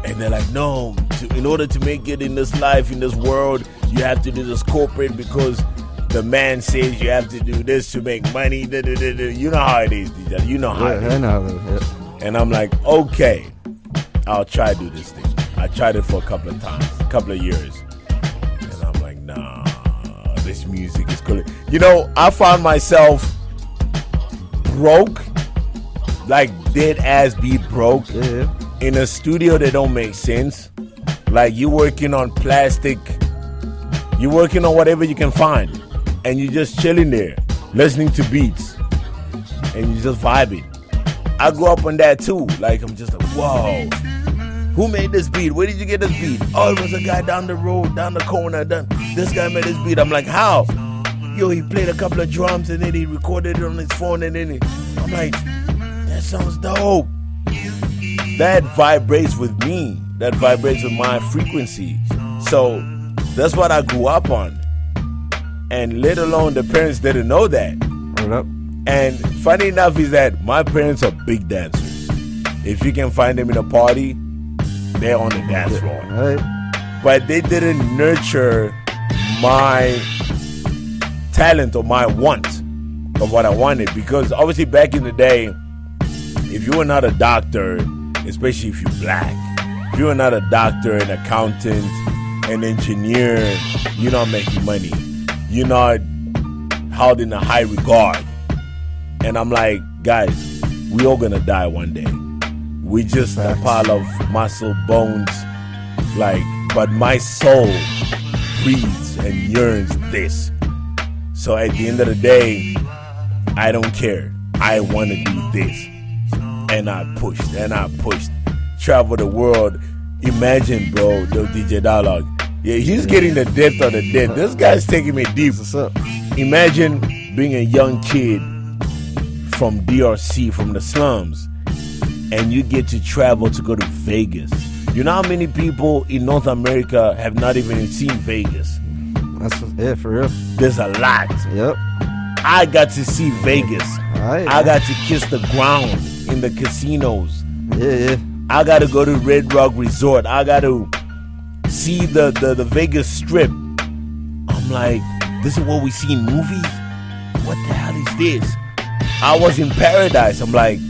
And they're like, no, in order to make it in this life, in this world, you have to do this corporate because the man says you have to do this to make money. You know how it is, DJ. You know how it is. I know. Yeah. And I'm like, okay, I'll try to do this thing. I tried it for a couple of times, a couple of years. And I'm like, nah, this music is cool. You know, I found myself broke, like dead ass beat broke, in a studio that don't make sense. Like, you working on plastic, you working on whatever you can find, and you just chilling there, listening to beats, and you just vibing. I grew up on that too. Like, I'm just like, whoa, who made this beat? Where did you get this beat? Oh, it was a guy down the road, down the corner. This guy made this beat. I'm like, how? Yo, he played a couple of drums and then he recorded it on his phone, and then I'm like, that sounds dope. That vibrates with me. That vibrates with my frequency. So that's what I grew up on. And let alone the parents didn't know that. And funny enough is that my parents are big dancers. If you can find them in a party, they're on the dance floor. Right. But they didn't nurture my talent or my want of what I wanted. Because obviously back in the day, if you were not a doctor, especially if you're black, if you were not a doctor, an accountant, an engineer, you're not making money. You're not held in a high regard. And I'm like, guys, we all gonna die one day. We just a pile of muscle, bones, like, but my soul breathes and yearns this. So at the end of the day, I don't care. I want to do this. And I pushed, travel the world. Imagine, bro, the DJ Dialog. Yeah, he's getting the depth of the depth. This guy's taking me deep. What's up? Imagine being a young kid from DRC, from the slums, and you get to travel to go to Vegas. You know how many people in North America have not even seen Vegas? That's for real. There's a lot. Yep. I got to see Vegas. Right, I got to kiss the ground in the casinos. Yeah. I got to go to Red Rock Resort. I got to see the Vegas Strip. I'm like, this is what we see in movies? What the hell is this? I was in paradise. I'm like,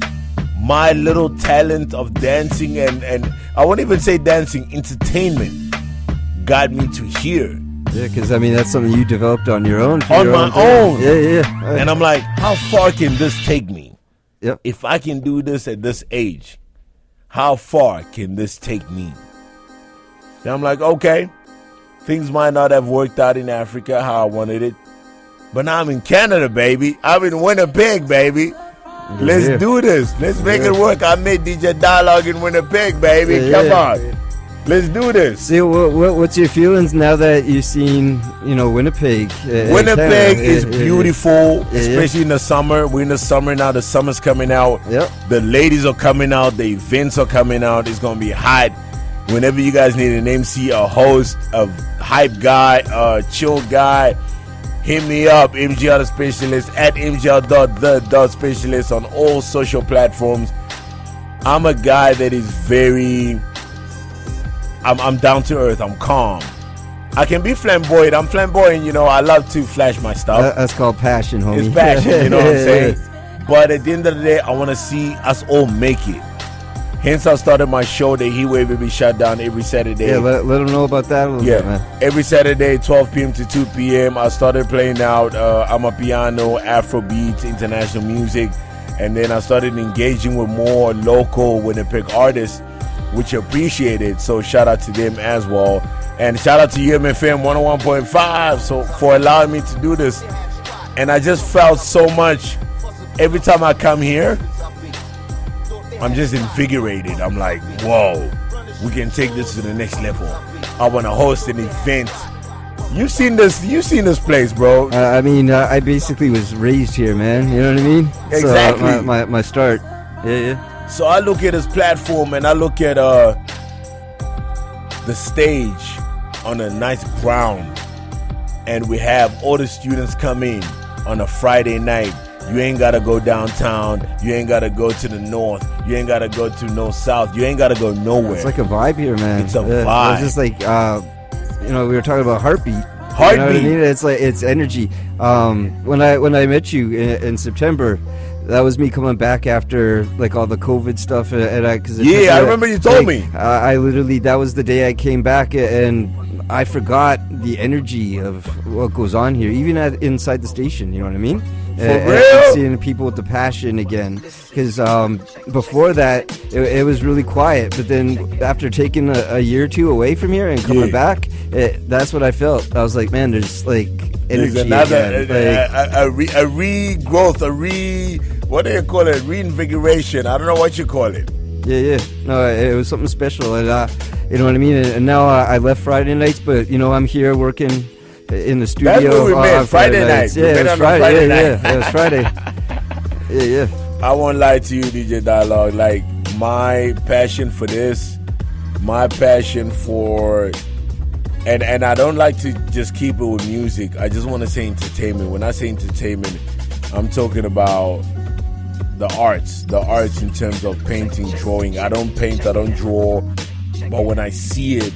my little talent of dancing and I won't even say dancing, entertainment got me to here. Yeah, because I mean, that's something you developed on your own. On my own. Yeah. Right. And I'm like, how far can this take me? Yep. If I can do this at this age, how far can this take me? And I'm like, okay, things might not have worked out in Africa how I wanted it, but now I'm in Canada, baby. I'm in Winnipeg, baby. Let's do this. Let's make it work. I made DJ Dialog in Winnipeg, baby. Come on. Let's do this. See, what's your feelings now that you've seen, Winnipeg? Winnipeg is beautiful, especially in the summer. We're in the summer now. The summer's coming out. Yep. The ladies are coming out. The events are coming out. It's going to be hot. Whenever you guys need an MC, a host, a hype guy, a chill guy, hit me up, MGL The Specialist, at MGL.the.specialist on all social platforms. I'm a guy that is I'm down to earth, I'm calm. I can be flamboyant. I'm flamboyant, you know. I love to flash my stuff. That's called passion, homie. It's passion, you know what I'm saying? But at the end of the day, I want to see us all make it. Hence, I started my show, The Heat Wave, will be shut down every Saturday. Yeah, let them know about that a little bit, man. Every Saturday, 12 p.m. to 2 p.m. I started playing out Amapiano, Afrobeats, international music. And then I started engaging with more local Winnipeg artists, which I appreciated. So shout out to them as well. And shout out to UMFM 101.5 for allowing me to do this. And I just felt so much. Every time I come here, I'm just invigorated. I'm like, whoa, we can take this to the next level. I want to host an event. You've seen this place, bro. I mean, I basically was raised here, man. You know what I mean? Exactly. So, my start. Yeah. So I look at this platform and I look at the stage on a nice ground, and we have all the students come in on a Friday night. You ain't gotta go downtown. You ain't gotta go to the north. You ain't gotta go to no south. You ain't gotta go nowhere. It's like a vibe here, man. It's a vibe. It's just like, we were talking about heartbeat. Heartbeat. You know what I mean? It's like, it's energy. When I met you in September, that was me coming back after like all the COVID stuff, and I remember you told me. I literally, that was the day I came back, and I forgot the energy of what goes on here, even inside the station. You know what I mean? For real? Seeing people with the passion again, because before that it was really quiet. But then after taking a year or two away from here and coming back, that's what I felt. I was like, man, there's like energy again. A regrowth, what do you call it? Reinvigoration. I don't know what you call it. Yeah. No, it was something special, and you know what I mean. And now I left Friday nights, but you know I'm here working in the studio. That's when we met, Friday night. Yeah, it was Friday. Yeah, it was Friday. Yeah. I won't lie to you, DJ Dialog. Like, my passion for this, my passion for, and I don't like to just keep it with music. I just want to say entertainment. When I say entertainment, I'm talking about the arts in terms of painting, drawing. I don't paint, I don't draw, but when I see it,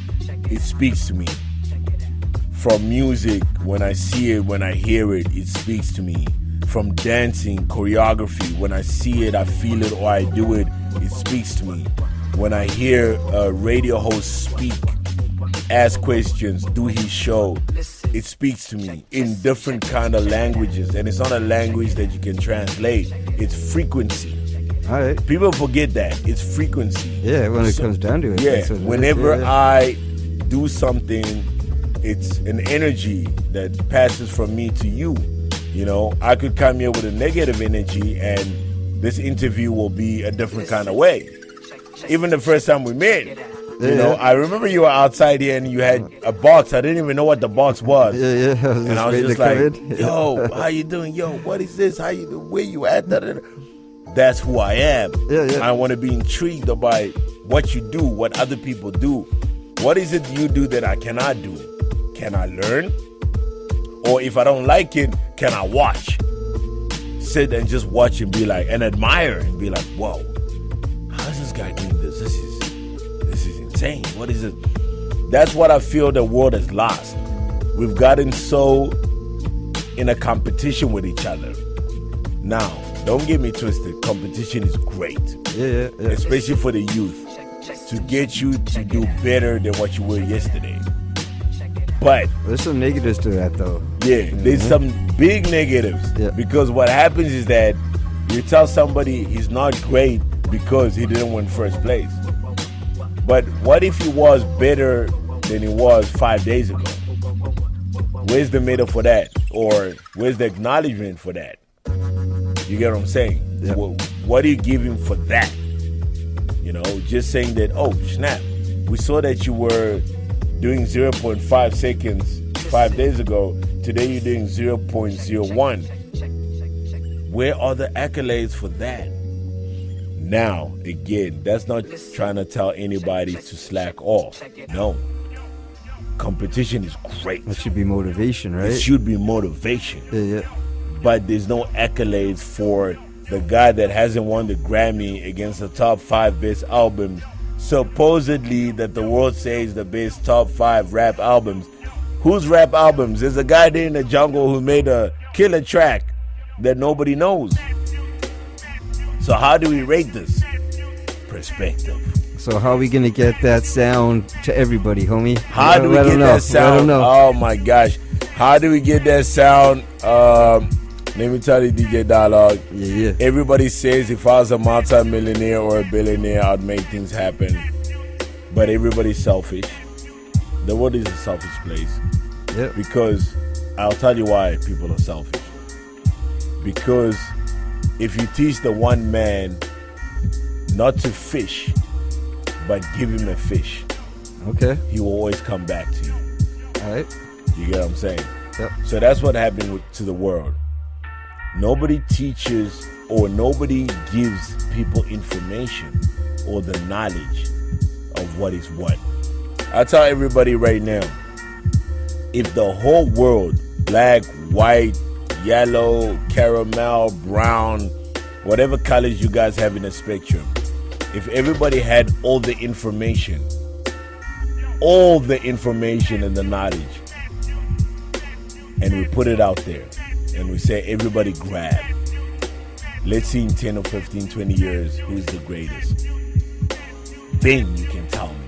it speaks to me. From music, when I see it, when I hear it, it speaks to me. From dancing, choreography, when I see it, I feel it, or I do it, it speaks to me. When I hear a radio host speak, ask questions, do his show, it speaks to me in different kind of languages. And it's not a language that you can translate, it's frequency. All right. People forget that. It's frequency. Yeah, when it comes down to it. Yeah, whenever I do something, it's an energy that passes from me to you. You know, I could come here with a negative energy and this interview will be a different kind of way. Even the first time we met, you know, I remember you were outside here and you had a box. I didn't even know what the box was. Yeah. And I was just like, yo, how you doing? Yo, what is this? How you doing? Where you at? That's who I am. Yeah. I want to be intrigued by what you do, what other people do. What is it you do that I cannot do? Can I learn? Or if I don't like it, can I watch? Sit and just watch and be like, and admire and be like, whoa, how is this guy doing this? This is insane. What is it? That's what I feel the world has lost. We've gotten so in a competition with each other. Now, don't get me twisted. Competition is great. Yeah. Especially for the youth. To get you to do better than what you were yesterday. But there's some negatives to that, though. Yeah, there's some big negatives. Yeah. Because what happens is that you tell somebody he's not great because he didn't win first place. But what if he was better than he was 5 days ago? Where's the medal for that? Or where's the acknowledgement for that? You get what I'm saying? Yeah. What do you give him for that? You know, just saying that, oh, snap, we saw that you were doing 0.5 seconds 5 days ago. Today you're doing 0.01. Where are the accolades for that? Now, again, that's not trying to tell anybody to slack off. No. Competition is great. That should be motivation, right? It should be motivation. Yeah. But there's no accolades for the guy that hasn't won the Grammy against the top 5 best albums, supposedly that the world says the best top 5 rap albums. Whose rap albums? There's a guy there in the jungle who made a killer track that nobody knows. So how do we rate this? Perspective. So how are we gonna get that sound to everybody, homie? How do we get that sound? Oh my gosh. How do we get that sound? Let me tell you, DJ Dialog. Yeah. Everybody says if I was a multi-millionaire or a billionaire, I'd make things happen. But everybody's selfish. The world is a selfish place. Yeah. Because I'll tell you why people are selfish. Because if you teach the one man not to fish, but give him a fish, okay, he will always come back to you. All right. You get what I'm saying? Yep. So that's what happened to the world. Nobody teaches or nobody gives people information or the knowledge of what is what. I tell everybody right now, if the whole world, black, white, yellow, caramel, brown, whatever colors you guys have in the spectrum, if everybody had all the information and the knowledge, and we put it out there, and we say everybody grab, let's see in 10 or 15, 20 years who's the greatest. Then you can tell me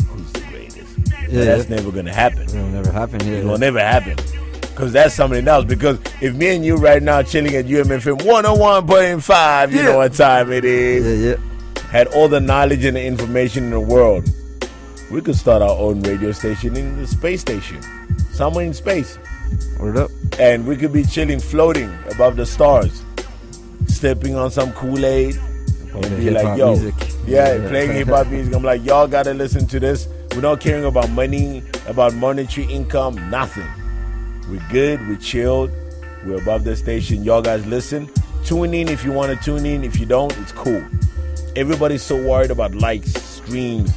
who's the greatest. Yeah, that's never going to happen. It'll never happen. Yeah, it will never happen. Because that's something else. Because if me and you right now chilling at UMFM 101.5, you know what time it is. Yeah. Had all the knowledge and the information in the world, we could start our own radio station in the space station. Somewhere in space. Word up. And we could be chilling, floating above the stars, stepping on some Kool-Aid, and be like, yo, playing hip-hop music. I'm like, y'all gotta listen to this. We're not caring about money, about monetary income, nothing. We're good, we're chilled, we're above the station. Y'all guys listen. Tune in if you want to tune in. If you don't, it's cool. Everybody's so worried about likes, streams.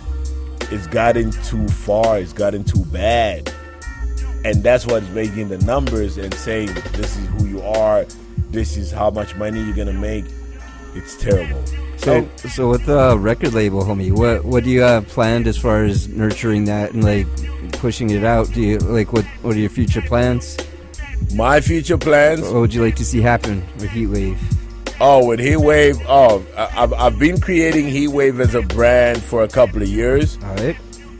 It's gotten too far, it's gotten too bad. And that's what's making the numbers and saying this is who you are, this is how much money you're gonna make. It's terrible. So with the record label, homie, what do you have planned as far as nurturing that and like pushing it out? Do you like what are your future plans? My future plans? What would you like to see happen with Heatwave? Oh, with Heatwave, I've been creating Heatwave as a brand for a couple of years. All right.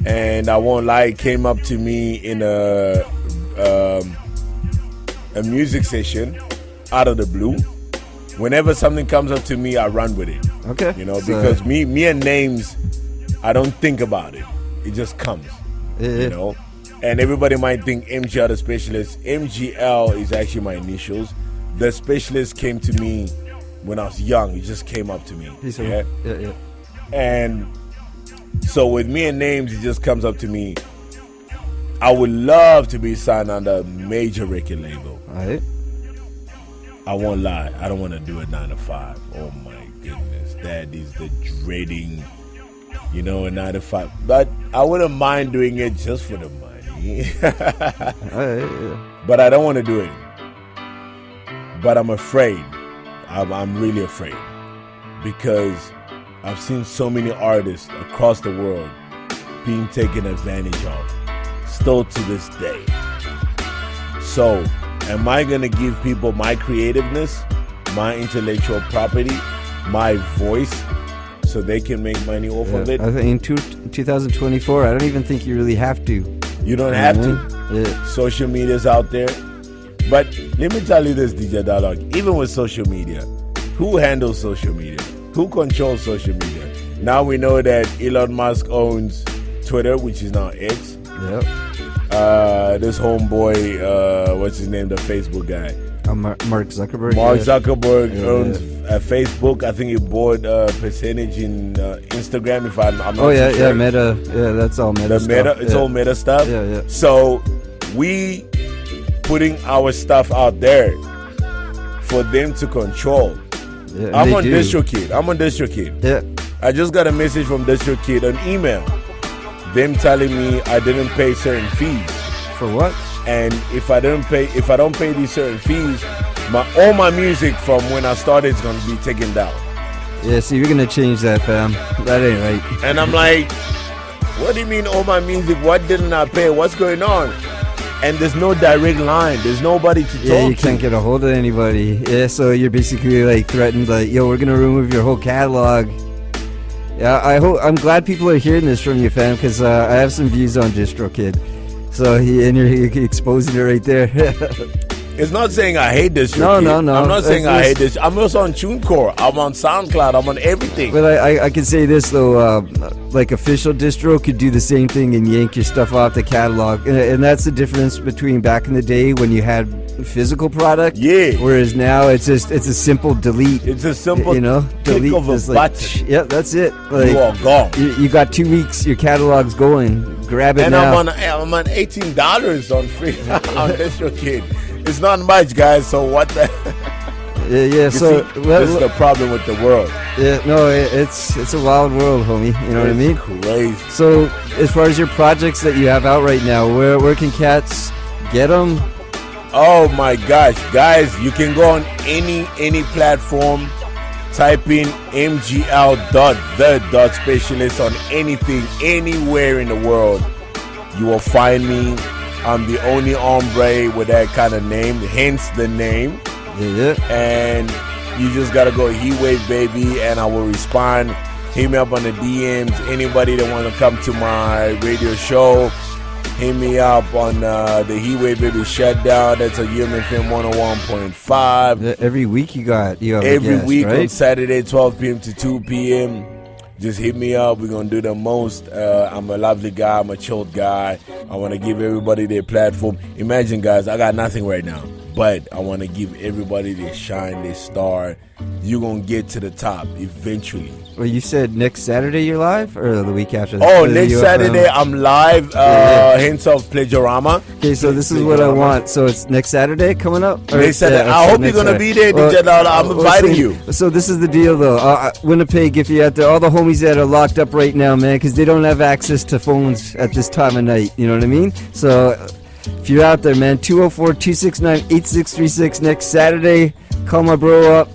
And I won't lie, it came up to me in a music session out of the blue. Whenever something comes up to me, I run with it. Okay. You know, because me and names, I don't think about it. It just comes. You know? And everybody might think MGL The Specialist. MGL is actually my initials. The Specialist came to me when I was young. It just came up to me. Yeah. And so with me and names, it just comes up to me. I would love to be signed on a major record label. All right. I won't lie. I don't want to do it 9 to 5. Oh my goodness. That is the dreading, a 9 to 5. But I wouldn't mind doing it just for the money. But I don't want to do it. But I'm afraid. I'm really afraid. Because I've seen so many artists across the world being taken advantage of. Still to this day. So, am I going to give people my creativeness, my intellectual property, my voice, so they can make money off of it? I think in 2024, I don't even think you really have to. You don't have to? Yeah. Social media's out there. But let me tell you this, DJ Dialog. Even with social media, who handles social media? Who controls social media? Now we know that Elon Musk owns Twitter, which is now X. Yep. This homeboy, what's his name, the Facebook guy? Mark Zuckerberg. Mark Zuckerberg owns Facebook. I think he bought a percentage in Instagram. If I'm not sure. Yeah, Meta. Yeah, that's all Meta stuff. It's all Meta stuff. Yeah. So we putting our stuff out there for them to control. Yeah, I'm on DistroKid. Yeah. I just got a message from DistroKid, an email, them telling me I didn't pay certain fees. For what? And if I don't pay these certain fees, all my music from when I started is gonna be taken down. Yeah, see, you're gonna change that, fam. That ain't right. And I'm like, what do you mean all my music? What didn't I pay? What's going on? And there's no direct line. There's nobody to talk to. Yeah, you can't get a hold of anybody. Yeah, so you're basically like threatened, like, yo, we're gonna remove your whole catalog. Yeah, I'm glad people are hearing this from you, fam, because I have some views on DistroKid. So you're exposing it right there. It's not saying I hate this. No. I'm not saying I hate this. I'm also on TuneCore. I'm on SoundCloud. I'm on everything. But I can say this though, like official distro could do the same thing and yank your stuff off the catalog, and that's the difference between back in the day when you had physical product. Yeah. Whereas now it's a simple delete. It's a simple delete of a button. Yep, that's it. Like, you are gone. You got 2 weeks. Your catalog's going. Grab it and now. I'm on $18 on free on DistroKid. It's not much, guys. So what the? Yeah. So this is the problem with the world. Yeah, no, it's a wild world, homie. You know what I mean? Crazy. So as far as your projects that you have out right now, where can cats get them? Oh my gosh, guys! You can go on any platform. Type in MGL The Specialist on anything, anywhere in the world. You will find me. I'm the only hombre with that kind of name, hence the name. Yeah. And you just gotta go Heatwave Baby, and I will respond. Hit me up on the DMs. Anybody that want to come to my radio show, hit me up on the Heatwave Baby Shutdown. That's a UMFM 101.5. Every week you have every week, right? On Saturday, 12 p.m. to 2 p.m. Just hit me up. We're going to do the most. I'm a lovely guy. I'm a chilled guy. I want to give everybody their platform. Imagine, guys, I got nothing right now, but I want to give everybody their shine, their star. You're going to get to the top eventually. Well, you said next Saturday you're live, or the week after? Oh, next Saturday I'm live. Hints of Plagiorama. Okay, so this is what I want. So it's next Saturday coming up? Next Saturday. I hope you're going to be there, DJ Dollar. I'm inviting you. So this is the deal, though. Winnipeg, if you're out there, all the homies that are locked up right now, man, because they don't have access to phones at this time of night. You know what I mean? So if you're out there, man, 204-269-8636 next Saturday. Call my bro up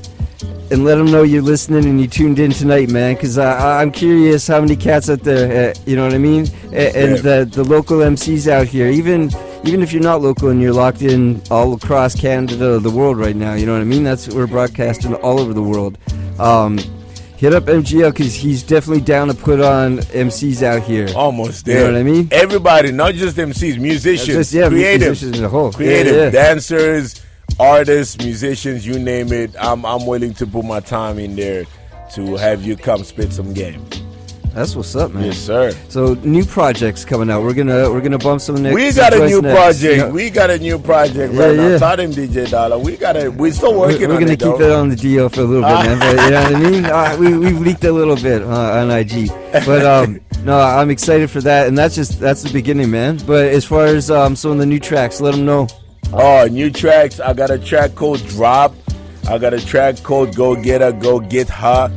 and let them know you're listening and you tuned in tonight, man, because I'm curious how many cats out there, you know what I mean, and the local MCs out here, even if you're not local and you're locked in all across Canada, the world right now, you know what I mean, we're broadcasting all over the world. Hit up MGL because he's definitely down to put on MCs out here. Almost there. You know what I mean? Everybody, not just MCs, musicians, creatives, musicians as a whole. Creative, dancers, artists, musicians, you name it. I'm willing to put my time in there to have you come spit some game. That's what's up, man. Yes, sir. So new projects coming out. We're gonna bump some next. We got a new project. Yeah. We got a new project right now. Taught him DJ Dollar. We're still working on it. We're gonna keep it on the DL for a little bit, man. But you know what I mean? We've leaked a little bit on IG. But no, I'm excited for that, and that's the beginning, man. But as far as some of the new tracks, let them know. Oh, new tracks. I got a track called Drop. I got a track called Go Getta, Go Get Her.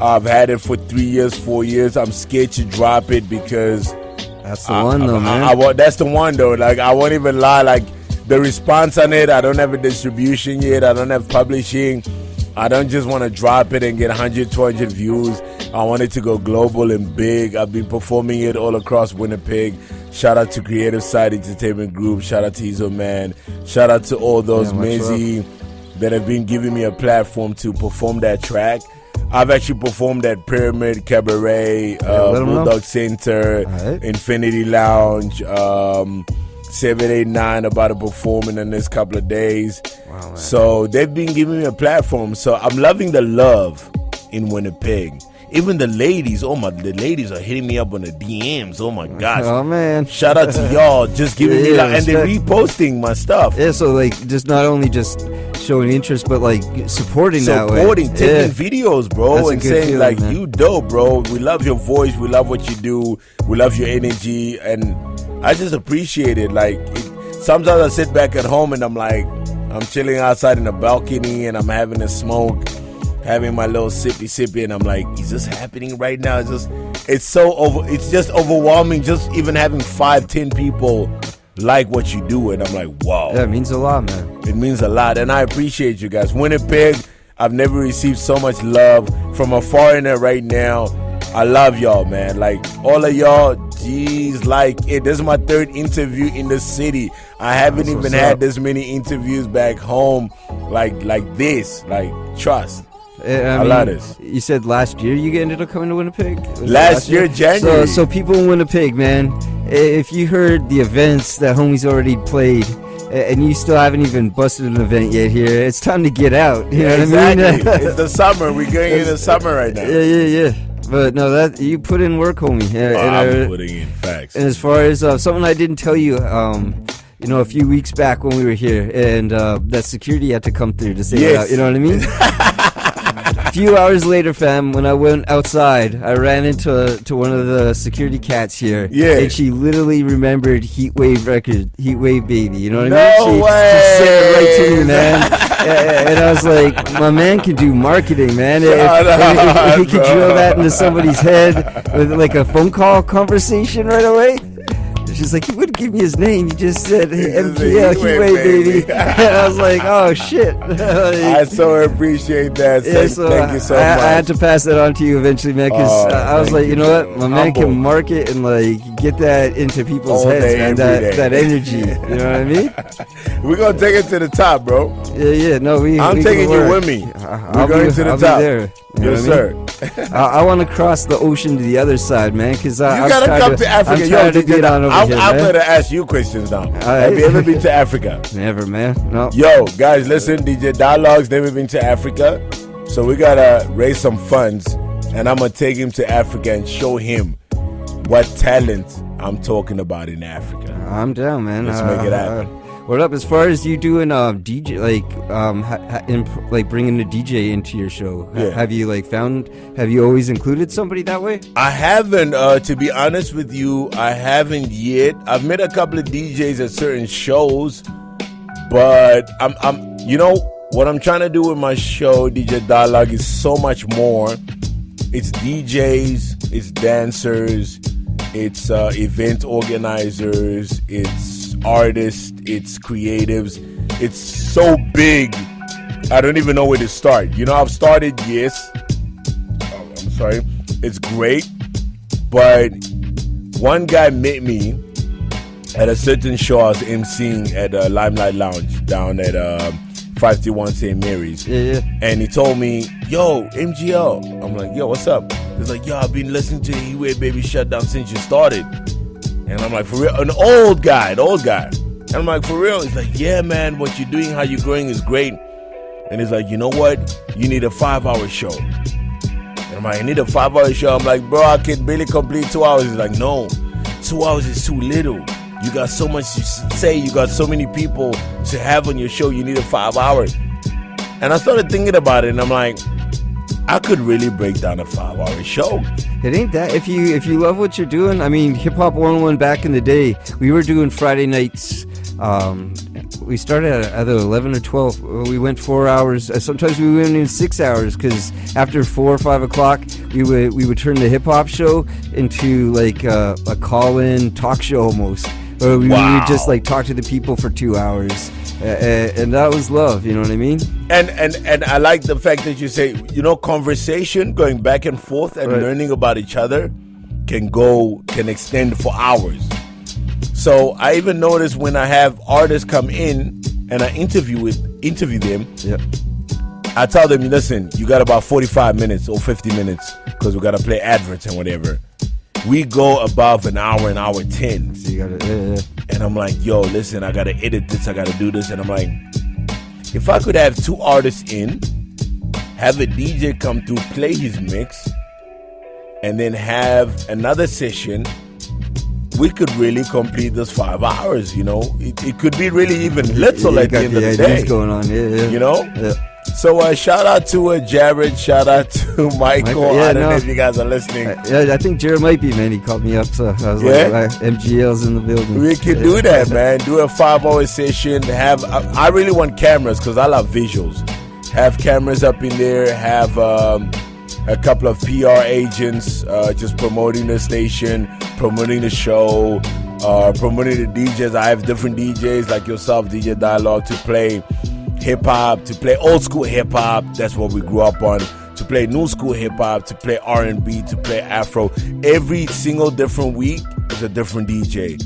I've had it for 3 years, 4 years. I'm scared to drop it because that's the one, though, man. That's the one, though. Like, I won't even lie. Like, the response on it, I don't have a distribution yet. I don't have publishing. I don't just want to drop it and get 100, 200 views. I want it to go global and big. I've been performing it all across Winnipeg. Shout out to Creative Side Entertainment Group. Shout out to Izo Man. Shout out to all those Mezi that have been giving me a platform to perform that track. I've actually performed at Pyramid Cabaret, Bulldog Center, Infinity Lounge, 789 about to perform in the next couple of days. Wow, so they've been giving me a platform. So I'm loving the love in Winnipeg. Even the ladies, the ladies are hitting me up on the DMs. Oh my gosh. Oh man. Shout out to y'all just giving me love. And they're reposting my stuff. Yeah, so like just not only just showing interest, but like supporting that way. Taking videos, bro. That's and saying feeling, like, man. You dope, bro. We love your voice. We love what you do. We love your energy. And I just appreciate it. Like, sometimes I sit back at home and I'm like, I'm chilling outside in the balcony and I'm having a smoke. having my little sippy, and I'm like, is this happening right now? It's just overwhelming. Just even having 5-10 people like what you do, and I'm like, wow. Yeah, it means a lot, man. It means a lot, and I appreciate you guys. Winnipeg, I've never received so much love from a foreigner right now. I love y'all, man. Like, all of y'all, geez, like, this is my 3rd interview in the city. I haven't even had this many interviews back home like this. Like, trust. I love this. You said last year you ended up coming to Winnipeg? Last year, January. So people in Winnipeg, man, if you heard the events that homies already played, and you still haven't even busted an event yet here, it's time to get out. You know exactly. what I mean? It's the summer. We're going into summer right now. Yeah. But no, that you put in work, homie. I'm putting in facts. And as far as something I didn't tell you, a few weeks back when we were here, and that security had to come through to say it out. You know what I mean? A few hours later, fam, when I went outside, I ran into one of the security cats here. Yeah. And she literally remembered Heatwave record, Heatwave Baby. You know what I mean? She said it right to me, man. And I was like, my man can do marketing, man. If he could drill that into somebody's head with like a phone call conversation right away. She's like, he wouldn't give me his name. He just said MGL, Heatwave Baby. And I was like, oh, shit. I so appreciate that. Yeah, Thank you so much. I had to pass that on to you eventually, man, because I was like, you know what? My man can market and, like, get that into people's heads, man, that energy. You know what I mean? We're going to take it to the top, bro. Yeah. No, I'm taking you with me. We're going to the top. There. Yes, sir. I want to cross the ocean to the other side, man, because you got to come to Africa. I'm tired of being on over here, I'm going to ask you questions now. Right. Have you ever been to Africa? Never, man. No. Yo, guys, listen. DJ Dialog's never been to Africa. So we got to raise some funds, and I'm going to take him to Africa and show him what talent I'm talking about in Africa. I'm down, man. Let's make it happen. What up? As far as you doing DJ, like bringing the DJ into your show, have you have you always included somebody that way? I haven't, to be honest with you, I haven't yet. I've met a couple of DJs at certain shows, but I'm what I'm trying to do with my show, DJ Dialog, is so much more. It's DJs, it's dancers, it's event organizers, it's artists, it's creatives. It's so big, I don't even know where to start. I've started, it's great, but one guy met me at a certain show I was emceeing at Limelight Lounge down at 531 St. Mary's. And he told me, yo, MGL. I'm like, yo, what's up? He's like, yo, I've been listening to Heatwave Baby Shutdown since you started. And I'm like, for real? An old guy. And I'm like, for real? He's like, yeah, man, what you're doing, how you're growing is great. And he's like, you know what? You need a 5-hour show. And I'm like, I need a 5-hour show. I'm like, bro, I can barely complete 2 hours. He's like, no, 2 hours is too little. You got so much to say. You got so many people to have on your show. You need a 5 hours. And I started thinking about it, and I'm like, I could really break down a 5-hour show. It ain't that. If you love what you're doing, I mean, Hip Hop 101 back in the day, we were doing Friday nights. We started at either 11 or 12. We went 4 hours. Sometimes we went in 6 hours because after 4 or 5 o'clock, we would turn the hip hop show into like a call-in talk show almost. Or we would just like talk to the people for 2 hours. And that was love, you know what I mean? And I like the fact that you say, conversation, going back and forth and learning about each other can extend for hours. So I even notice when I have artists come in and I interview them, I tell them, listen, you got about 45 minutes or 50 minutes because we got to play adverts and whatever. We go above an hour 10. So you gotta, And I'm like, yo, listen, I got to edit this, I got to do this. And I'm like, if I could have 2 artists in, have a DJ come through, play his mix, and then have another session, we could really complete this 5 hours, It could be really even little at the end of the day. Going on, Yeah. So shout out to Jared, shout out to Michael. I don't know if you guys are listening. I think Jared might be, man. He called me up, so I was like, MGL's in the building. We could do that, man. Do a 5-hour session. I really want cameras because I love visuals. have cameras up in there, have a couple of PR agents just promoting the station, promoting the show, promoting the DJs. I have different DJs like yourself, DJ Dialog, to play hip-hop, to play old school hip-hop. That's what we grew up on. To play new school hip-hop, to play R&B, to play Afro. Every single different week is a different DJ.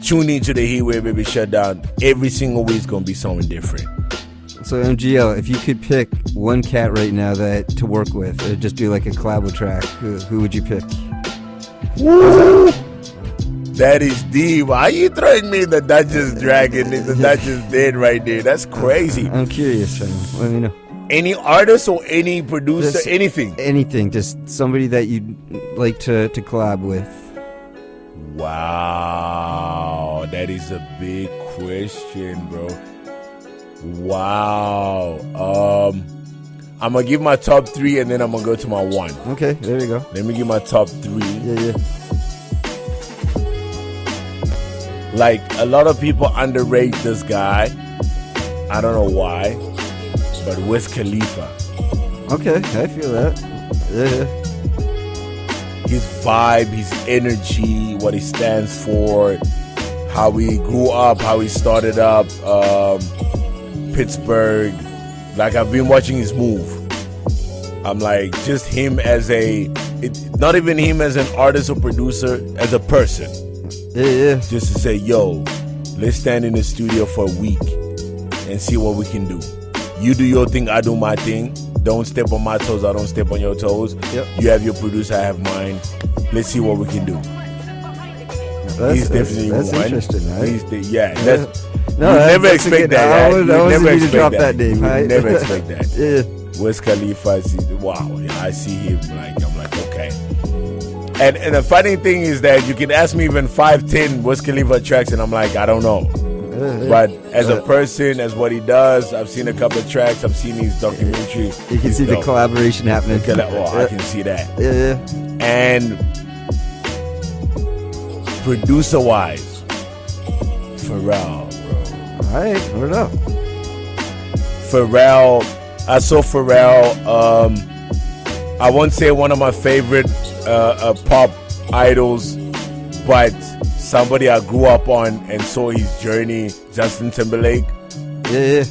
Tune into the Heatwave Baby Shutdown. Every single week is going to be something different. So MGL, if you could pick one cat right now to work with, or just do like a collabo track, who would you pick? Woo! That is deep. Why are you throwing me the Duchess Dragon and the Duchess Dead right there? That's crazy. I'm curious, let me know. Any artist or any producer, just anything? Anything, just somebody that you'd like to collab with. Wow, that is a big question, bro. Wow. I'm gonna give my top 3 and then I'm gonna go to my 1. Okay, there you go. Let me give my top 3. Yeah. Like, a lot of people underrate this guy. I don't know why, but Wiz Khalifa. Okay, I feel that. Yeah. His vibe, his energy, what he stands for, how he grew up, how he started up. Pittsburgh. Like, I've been watching his move. I'm like, just him as not even him as an artist or producer, as a person. Yeah. Just to say, yo, let's stand in the studio for a week and see what we can do. You do your thing, I do my thing. Don't step on my toes, I don't step on your toes. Yep. You have your producer, I have mine. Let's see what we can do. He's definitely that's one. Interesting, right? No, you never expect that. I never expect drop that name. You never expect that. Yeah. Wiz Khalifa, wow, I see him I'm like, okay. And the funny thing is that you can ask me even 5-10 Wiz Khalifa tracks, and I'm like, I don't know. But as a person, as what he does, I've seen a couple of tracks. I've seen his documentary. You can see the collaboration happening. I can see that. Yeah. And producer-wise, Pharrell, bro. All right, what up? Pharrell. I saw Pharrell. I won't say one of my favorite pop idols, but somebody I grew up on and saw his journey. Justin Timberlake. Yeah.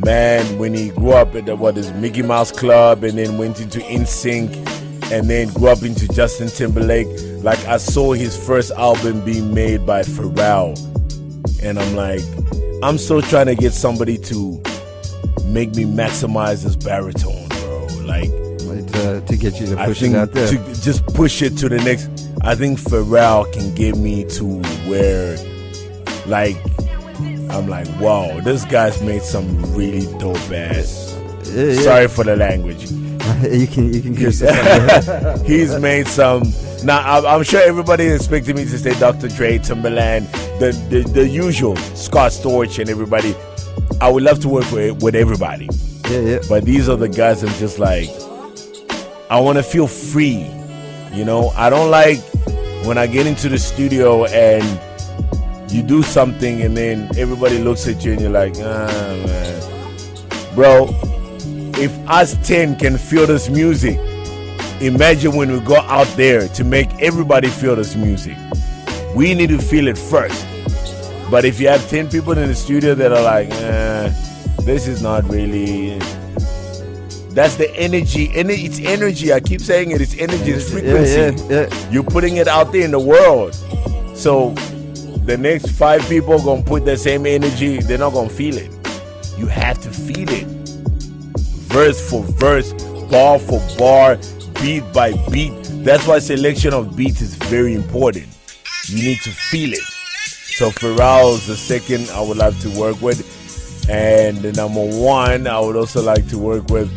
Man, when he grew up at his Mickey Mouse Club and then went into NSYNC and then grew up into Justin Timberlake. Like, I saw his first album being made by Pharrell, and I'm like, I'm still trying to get somebody to make me maximize this baritone, bro. Like to get you to push it out there. To just push it to the next. I think Pharrell can get me to where, like, I'm like, wow, this guy's made some really dope ass. Yeah. Sorry for the language. You can curse. He's made some. Now I'm sure everybody is expecting me to say Dr. Dre, Timberland, the usual, Scott Storch, and everybody. I would love to work with everybody. Yeah. But these are the guys I'm just like, I want to feel free. You know, I don't like when I get into the studio and you do something and then everybody looks at you and you're like, man. Bro, if us 10 can feel this music, imagine when we go out there to make everybody feel this music. We need to feel it first. But if you have 10 people in the studio that are like, this is not really... That's the energy. It's energy. I keep saying it. It's energy. It's frequency. Yeah. You're putting it out there in the world. So the next 5 people are going to put the same energy. They're not going to feel it. You have to feel it. Verse for verse, bar for bar, beat by beat. That's why selection of beats is very important. You need to feel it. So Pharrell is the second I would like to work with. And the number 1 I would also like to work with,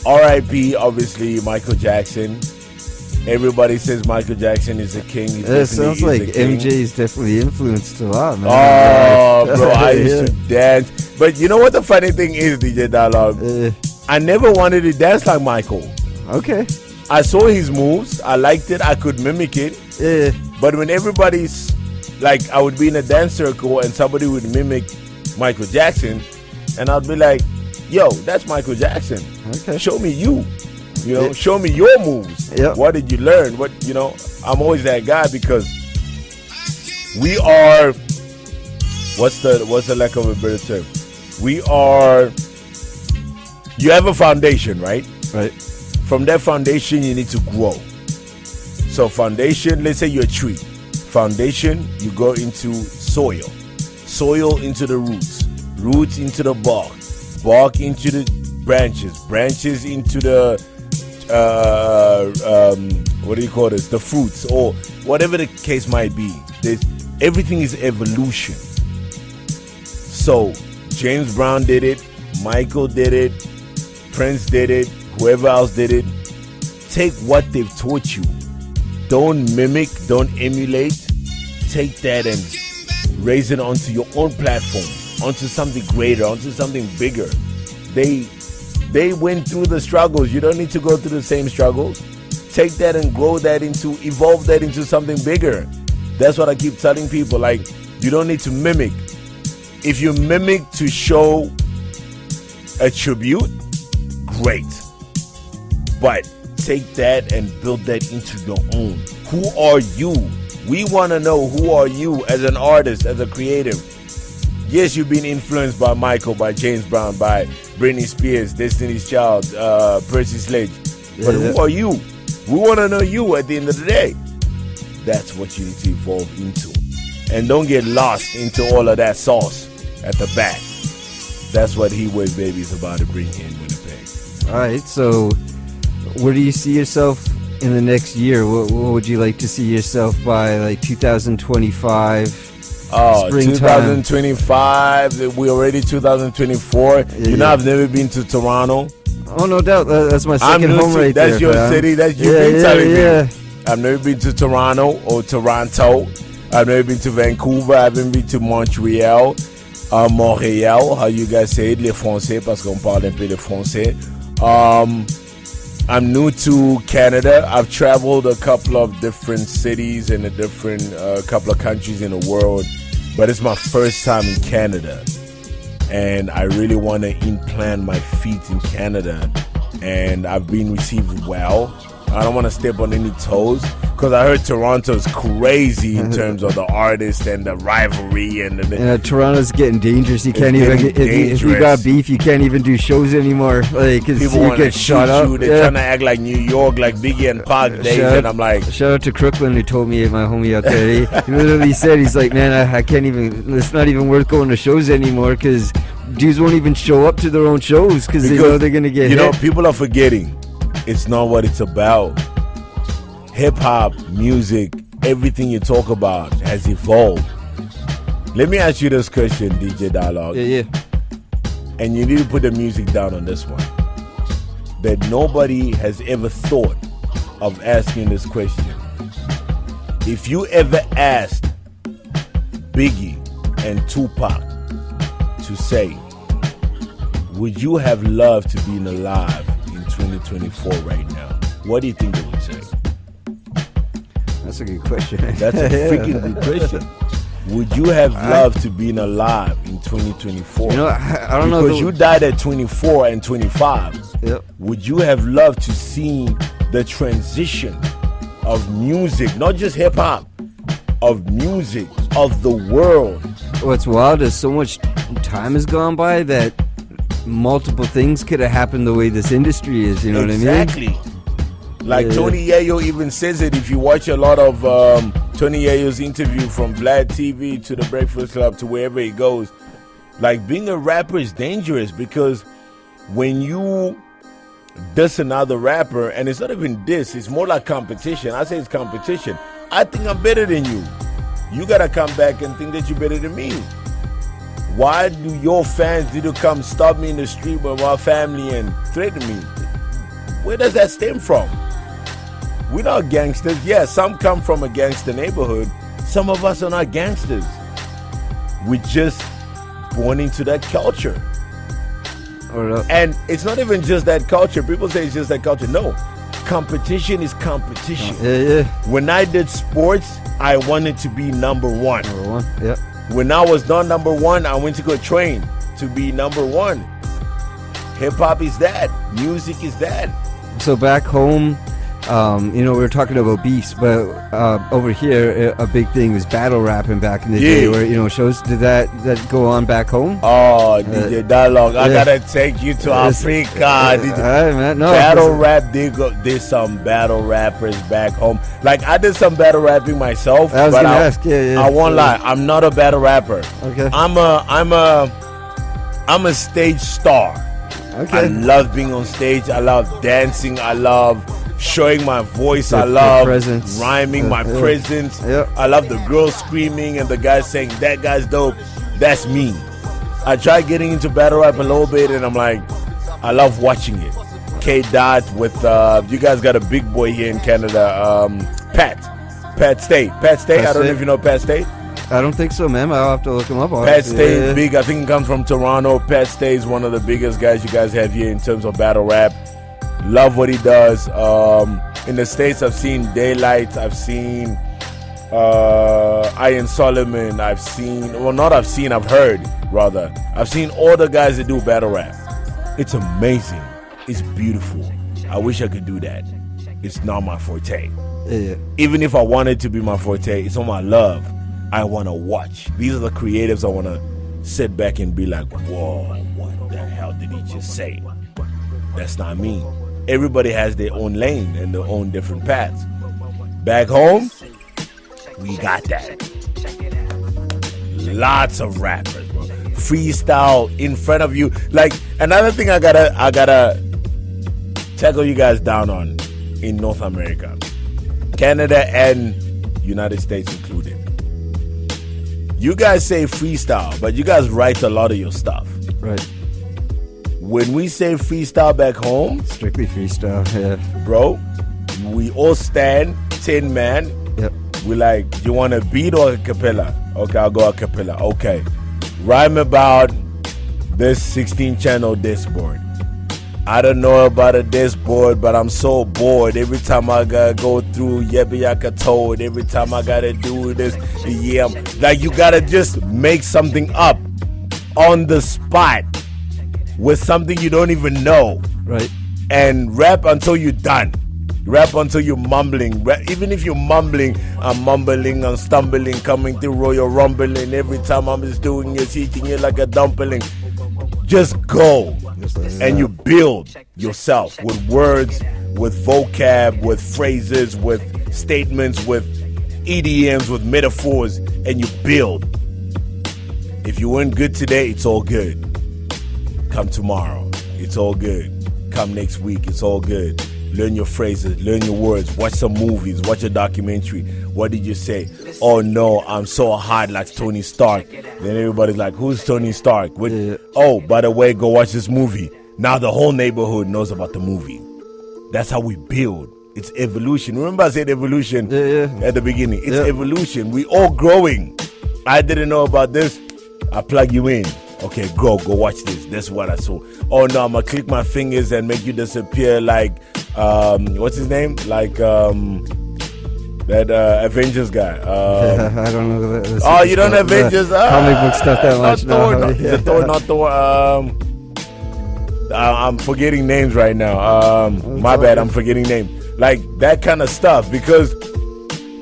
R.I.P. obviously Michael Jackson. Everybody says Michael Jackson is a king. It sounds like MJ's definitely influenced a lot, man. Oh, bro, I used to dance. But you know what the funny thing is, DJ Dialog? I never wanted to dance like Michael. Okay. I saw his moves. I liked it. I could mimic it. Yeah. But when everybody's like, I would be in a dance circle and somebody would mimic Michael Jackson, and I'd be like, yo, that's Michael Jackson. Okay. Show me you. You know, show me your moves. Yep. What did you learn? What, you know, I'm always that guy because we are, what's the lack of a better term? We are, you have a foundation, right? Right. From that foundation, you need to grow. So foundation, let's say you're a tree. Foundation, you go into soil. Soil into the roots. Roots into the bark. Bark into the branches. Branches into the what do you call this? The fruits or whatever the case might be. Everything is evolution. So James Brown did it, Michael did it, Prince did it, whoever else did it. Take what they've taught you. Don't mimic, don't emulate. Take that and raise it onto your own platform, onto something greater, onto something bigger. They went through the struggles. You don't need to go through the same struggles. Take that and grow that into, evolve that into something bigger. That's what I keep telling people. Like, you don't need to mimic. If you mimic to show a tribute, great. But take that and build that into your own. Who are you? We want to know, who are you as an artist, as a creative? Yes, you've been influenced by Michael, by James Brown, by Britney Spears, Destiny's Child, Percy Sledge. But who are you? We want to know you at the end of the day. That's what you need to evolve into. And don't get lost into all of that sauce at the back. That's what He Wave Baby is about to bring in Winnipeg. All right, so where do you see yourself in the next year? What would you like to see yourself by, like 2025? Oh, Springtime. 2025. We're already 2024. You know, I've never been to Toronto. Oh, no doubt. That's my second home right there. That's your city. That's you been telling me. I've never been to Toronto or Toronto. I've never been to Vancouver. I haven't been to Montreal. Montréal, how you guys say it, les Français, parce qu'on parle un peu de français. I'm new to Canada. I've traveled a couple of different cities and a different couple of countries in the world, but it's my first time in Canada, and I really want to implant my feet in Canada, and I've been received well. I don't want to step on any toes because I heard Toronto's crazy in terms of the artists and the rivalry and Toronto's getting dangerous. You can't even if you got beef, you can't even do shows anymore. Like, cause people you get shot up. They're trying to act like New York, like Biggie and Pac days, and I'm like, shout out to Crooklyn who told me, my homie out there. He literally said, he's like, man, I can't even. It's not even worth going to shows anymore because dudes won't even show up to their own shows because they know they're gonna get. You know, people are forgetting. It's not what it's about. Hip-hop, music, everything you talk about has evolved. Let me ask you this question, DJ Dialog. Yeah. And you need to put the music down on this one. That nobody has ever thought of asking this question. If you ever asked Biggie and Tupac to say, would you have loved to be alive 2024 right now, what do you think they would say? That's a good question. That's a freaking good question. Would you have loved to be alive in 2024? You know, I don't know. Because you died at 24 and 25. Yep. Would you have loved to see the transition of music, not just hip hop, of music, of the world? What's wild is so much time has gone by that multiple things could have happened the way this industry is, you know what I mean? Exactly. Like Tony Yayo even says it. If you watch a lot of Tony Yayo's interview from Vlad TV to the Breakfast Club to wherever he goes, like being a rapper is dangerous because when you diss another rapper, and it's not even diss, it's more like competition. I say it's competition. I think I'm better than you. You gotta come back and think that you're better than me. Why do your fans need to come stop me in the street with my family and threaten me? Where does that stem from? We're not gangsters. Yeah, some come from a gangster neighborhood. Some of us are not gangsters. We're just born into that culture. And it's not even just that culture. People say it's just that culture. No, competition is competition. When I did sports, I wanted to be number one. When I was not number one, I went to go train to be number one. Hip hop is that. Music is that. So back home, we were talking about beefs, but over here, a big thing was battle rapping back in the day. Where shows did that go on back home? Oh, DJ Dialog, I gotta take you to Africa. Man, no, battle rap, there's some battle rappers back home. Like I did some battle rapping myself. I was gonna ask. I won't lie, I'm not a battle rapper. Okay. I'm a stage star. Okay. I love being on stage. I love dancing. I love showing my voice. I love rhyming my presence. I love the girls screaming and the guys saying that guy's dope. That's me. I tried getting into battle rap a little bit and I'm like, I love watching it. K Dot with you guys got a big boy here in Canada, Pat State. I don't know if you know Pat State. I don't think so, man. I'll have to look him up. Pat State big. I think he comes from Toronto. Pat State is one of the biggest guys you guys have here in terms of battle rap. Love what he does. In the States, I've seen Daylight. I've seen Iron Solomon. I've heard, rather. I've seen all the guys that do battle rap. It's amazing. It's beautiful. I wish I could do that. It's not my forte. Yeah. Even if I wanted to be my forte, it's on my love. I want to watch. These are the creatives I want to sit back and be like, whoa, what the hell did he just say? That's not me. Everybody has their own lane and their own different paths. Back home, we got that. Lots of rappers, bro. Freestyle in front of you. Like, another thing I gotta tackle you guys down on in North America. Canada and United States included. You guys say freestyle, but you guys write a lot of your stuff. Right. When we say freestyle back home, strictly freestyle, yeah. Bro, we all stand, 10 man. Yep. We like, do you want a beat or a cappella? Okay, I'll go a cappella. Okay. Rhyme about this 16 channel discboard. I don't know about a discboard, but I'm so bored. Every time I gotta go through Yaka Toad, every time I gotta do this, yeah. Like, you gotta just make something up on the spot with something you don't even know. Right. And rap until you're done. Rap until you're mumbling. Even if you're mumbling, I'm mumbling, I'm stumbling, coming through Royal Rumbling. Every time I'm just doing it, eating it like a dumpling. Just go. And you build yourself with words, with vocab, with phrases, with statements, with EDMs, with metaphors, and you build. If you weren't good today, it's all good. Come tomorrow, it's all good. Come next week, it's all good. Learn your phrases, learn your words, watch some movies, watch a documentary. What did you say? Oh no, I'm so hot like Tony Stark. Then everybody's like, who's Tony Stark? Oh, by the way, go watch this movie. Now the whole neighborhood knows about the movie. That's how we build. It's evolution. Remember I said evolution at the beginning. It's evolution. We all growing. I didn't know about this. I plug you in. Okay, go watch this. That's what I saw. Oh no, I'm gonna click my fingers and make you disappear like what's his name? Like that Avengers guy. I don't know. Oh, you don't Avengers? Comic book stuff that much. Thor, not Thor. I'm forgetting names right now. My bad. I'm forgetting names. Like that kind of stuff, because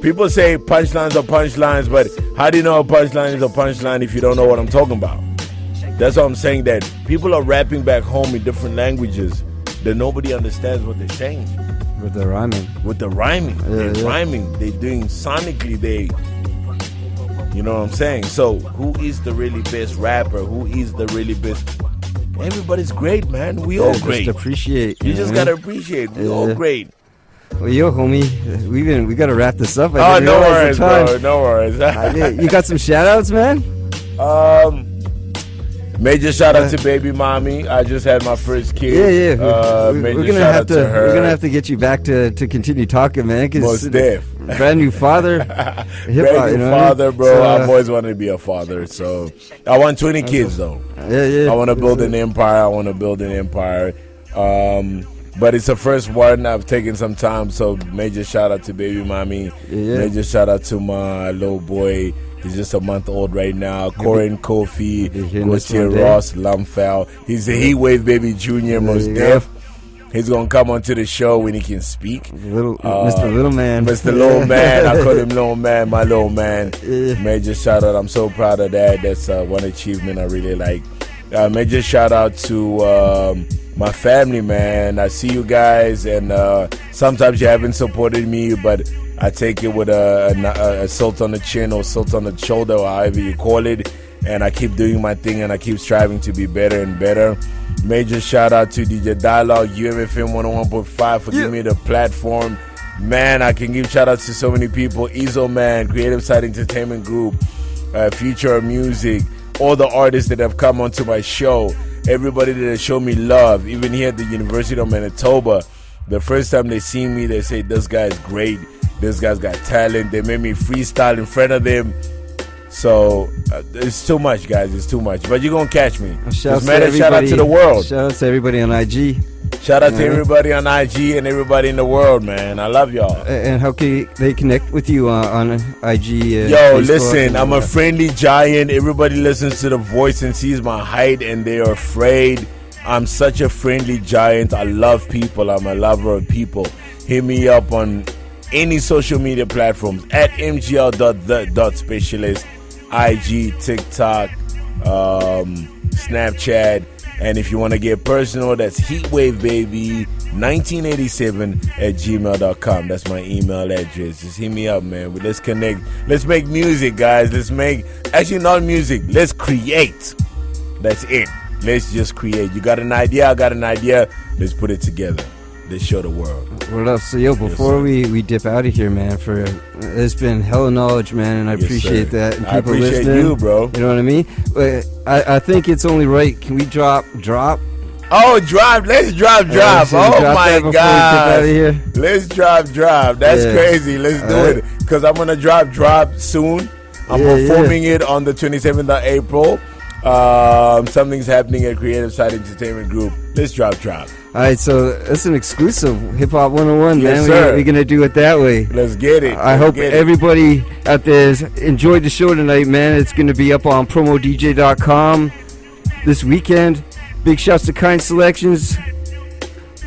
people say punchlines are punchlines, but how do you know a punchline is a punchline if you don't know what I'm talking about? That's what I'm saying, that people are rapping back home in different languages that nobody understands what they're saying. With the rhyming. They're rhyming. They're doing sonically. You know what I'm saying? So who is the really best rapper? Who is the really best? Everybody's great, man. We all great. Just appreciate. You just gotta appreciate. We all great. Well, yo, homie, we gotta wrap this up. No worries, bro. No worries. You got some shout outs, man? Major shout out to baby mommy. I just had my first kid. We're gonna have to. We're gonna have to get you back to continue talking, man. Most deaf. Brand new father. Brand new father, bro. So, I've always wanted to be a father. So I want 20 kids though. Yeah. I want to build an empire. But it's the first one. I've taken some time, so major shout out to baby mommy. Yeah. Major shout out to my little boy. He's just a month old right now. Corin Kofi, Gautier Ross, Lumfell. He's a Heat Wave Baby Junior, most deaf. He's gonna come onto the show when he can speak. Mr. Little Man. Mr. Little Man. I call him Little Man, my little man. Major shout out. I'm so proud of that. That's one achievement I really like. Major shout out to my family, man. I see you guys, and sometimes you haven't supported me, but I take it with a salt on the chin or salt on the shoulder, or however you call it. And I keep doing my thing, and I keep striving to be better and better. Major shout out to DJ Dialog, UMFM 101.5 for giving me the platform. Man, I can give shout outs to so many people. Ezo Man, Creative Side Entertainment Group, Future of Music, all the artists that have come onto my show, everybody that has shown me love, even here at the University of Manitoba. The first time they see me, they say, this guy's great, this guy's got talent. They made me freestyle in front of them. So it's too much, guys. It's too much. But you're going to catch me. Shout out to the world. Shout out to everybody on IG. Shout out to everybody on IG and everybody in the world, man. I love y'all. And how can they connect with you on IG? Yo, Facebook, listen, I'm a friendly giant. Everybody listens to the voice and sees my height and they are afraid. I'm such a friendly giant. I love people. I'm a lover of people. Hit me up on any social media platforms at MGL.the.specialist, IG, TikTok, Snapchat. And if you want to get personal, that's heatwavebaby1987@gmail.com. That's my email address. Just hit me up, man. Let's connect. Let's make music, guys. Actually not music. Let's create. That's it. Let's just create. You got an idea, I got an idea. Let's put it together. Let's show the world. What up? So, yo, before we dip out of here, man, it's been hella knowledge, man, and I appreciate that. And I appreciate you, bro. You know what I mean? But I think it's only right. Can we drop? Oh, drop. Let's drop. Oh, my God. Let's drop. That's crazy. Let's do it. Because I'm going to drop soon. I'm performing it on the 27th of April. Something's happening at Creative Side Entertainment Group. Let's drop. All right, so that's an exclusive Hip Hop 101, yes, man. Sir. We're going to do it that way. Let's get it. I hope everybody out there enjoyed the show tonight, man. It's going to be up on PromoDJ.com this weekend. Big shouts to Kind Selections,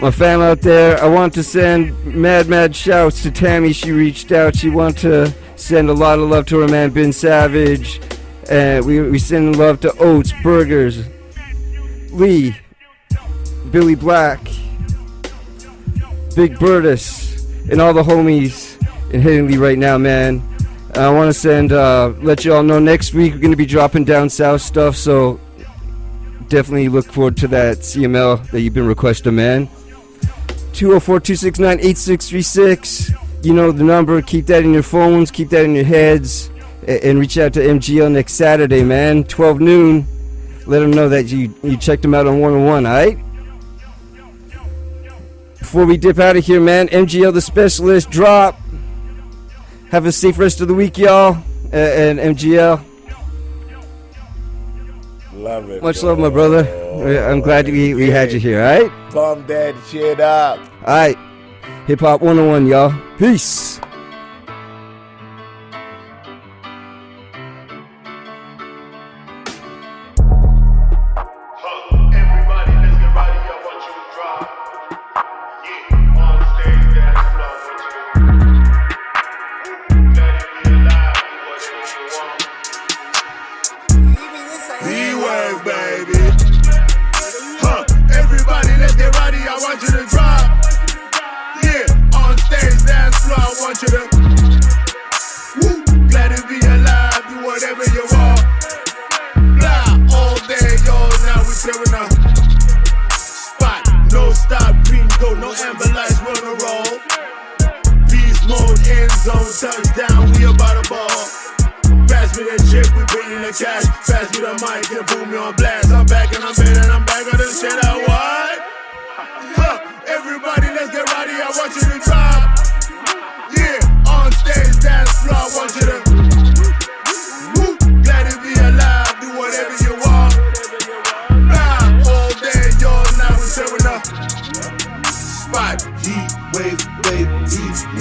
my fam out there. I want to send mad shouts to Tammy. She reached out. She wanted to send a lot of love to her man, Ben Savage. And we send love to Oats, Burgers, Lee, Billy Black, Big Burtis, and all the homies in Hiddenly right now, man. I want to let you all know next week we're going to be dropping down south stuff, so definitely look forward to that CML that you've been requesting, man. 204-269-8636. You know the number. Keep that in your phones. Keep that in your heads. And reach out to MGL next Saturday, man, 12 noon. Let them know that you checked them out on 101, all right? Before we dip out of here, man, MGL The Specialist drop. Have a safe rest of the week, y'all. And MGL. Love it. Much love, my brother. I'm glad we had you here, all right? Pump that shit up. All right. Hip Hop 101, y'all. Peace.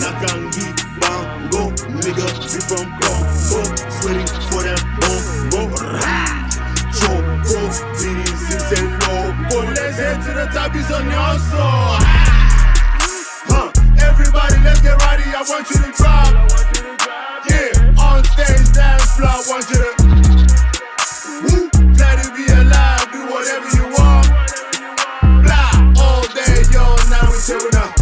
Nakangi, Bango, nigga, we from Congo, sweating for that bongo. Choco, Diddy, Six and Loco, let's head to the top, he's on your soul. Everybody, let's get ready, I want you to drop. Yeah, on stage, dance floor, I want you to woo, glad to be alive, do whatever you want. Blah, all day, yo, now we tearing up.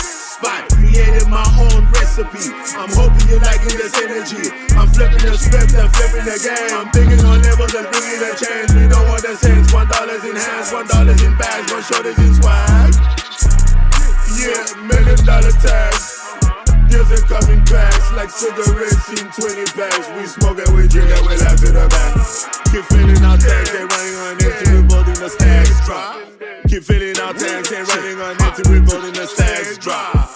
Spot, created my own recipe. I'm hoping you're liking this energy. I'm flipping the script and flipping the game. I'm thinking on levels and bringing the change. We don't want the sense, $1 in hands, $1 in bags, $1 shoulders in swag. Yeah, $1 million tags. Deals are coming packs like cigarettes in 20 packs. We smoke and we drink and we laugh to the back. Keep filling our tanks, they running on empty, we're building the stacks drop. Keep filling our tanks, they running on empty, we're building the stacks drop.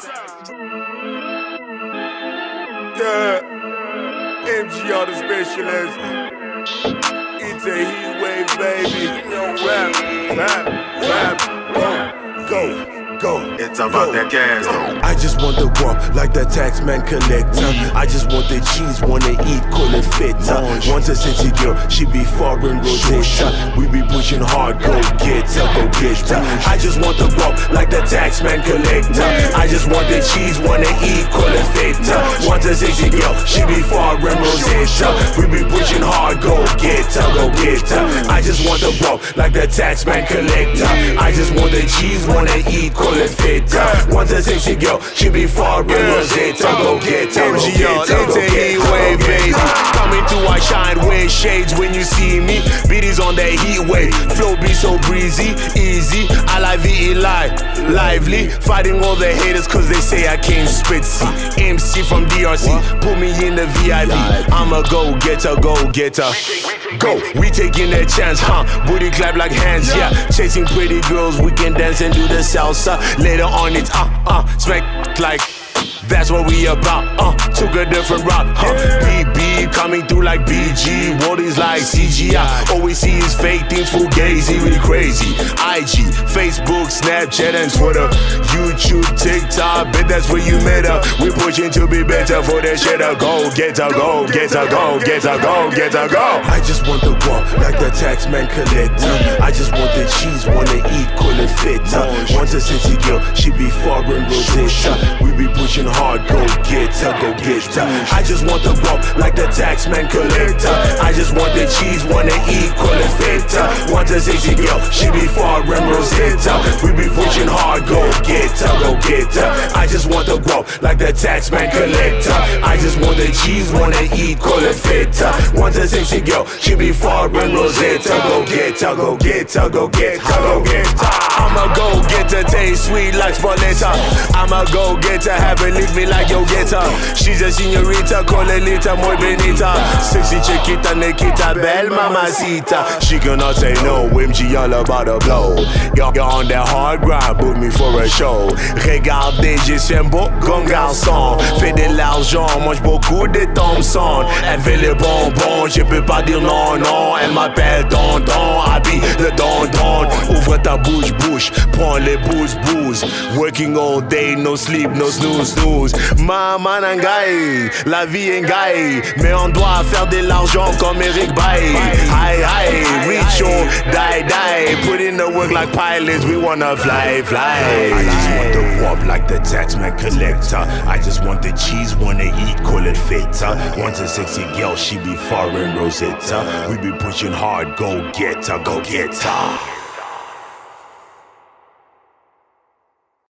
Yeah, MGL The Specialist. It's a heat wave, baby. Rap, go. It's about that gas. I just want the guap like the tax man collector. I just want the cheese, wanna eat, call it feta. Want a sexy girl, she be foreign Rosetta. We be pushing hard, go get her. I just want the guap like the tax man collector. I just want the cheese, wanna eat, call it feta. Want a sexy girl, she be foreign Rosetta. We be pushing hard, go get her. I just want the guap like the tax man collector. I just want the cheese, wanna eat, call it feta. Want a sexy girl, she be foreign Rosetta. Go get her. MGL, it's a heat wave, baby. Coming to I shine, wear shades when you see me. Beaties on that heat wave, flow be so breezy, easy. I like the lively, fighting all the haters cause they say I can't spit. MC from DRC, put me in the VIP. I'm a go getter. Go, we taking a chance, booty clap like hands, yeah. Chasing pretty girls, we can dance and do the salsa. Later on it's smack like that's what we about, took a different route, BB coming through like BG, what is like CGI, all we see is fake things, fugazi, we crazy, IG, Facebook, Snapchat and Twitter, YouTube, TikTok, bet that's where you met her, we pushing to be better for that shit, go get her. I just want the guap like the tax man collector. I just want the cheese, wanna eat, call it feta. Want a sexy girl, she be foreign Rosetta. We be pushing hard, go get her. I just want the guap like the tax man collector. I just want the cheese, wanna eat, call it feta. Want a sexy girl, she be foreign Rosetta. We be pushing hard, go get her. I just want the guap like the tax man collector. I just want the cheese, wanna eat, call it feta. Want a sexy girl, she be foreign Rosetta. Go get her. I'ma go get her, taste sweet like Spoletta. I'ma go get her, have her leave me like yo get her. She's a señorita, call her Lita, muy bonita. Sexy chiquita, Nikita, belle mamacita. She cannot say no, MG all about to blow. You're on that hard grind, book me for a show. Regardez, j'ai fait un beau comme garçon. Fais de l'argent, mange beaucoup de Thompson. Elle fait les bonbons, je peux pas dire non. Elle m'appelle Tonton, habille le don. Ouvre ta bouche, prends les booze. Working all day, no sleep, no snooze. Maman nangai, la vie est gaille. Mais on doit faire de l'argent comme Eric Baye. High, reach on, die. Put in the work like pilots, we wanna fly. I just want the guap like the tax man collector. I just want the cheese, wanna eat, call it feta. Want a sexy girl, she be foreign Rosetta. We be pushing hard, go get her.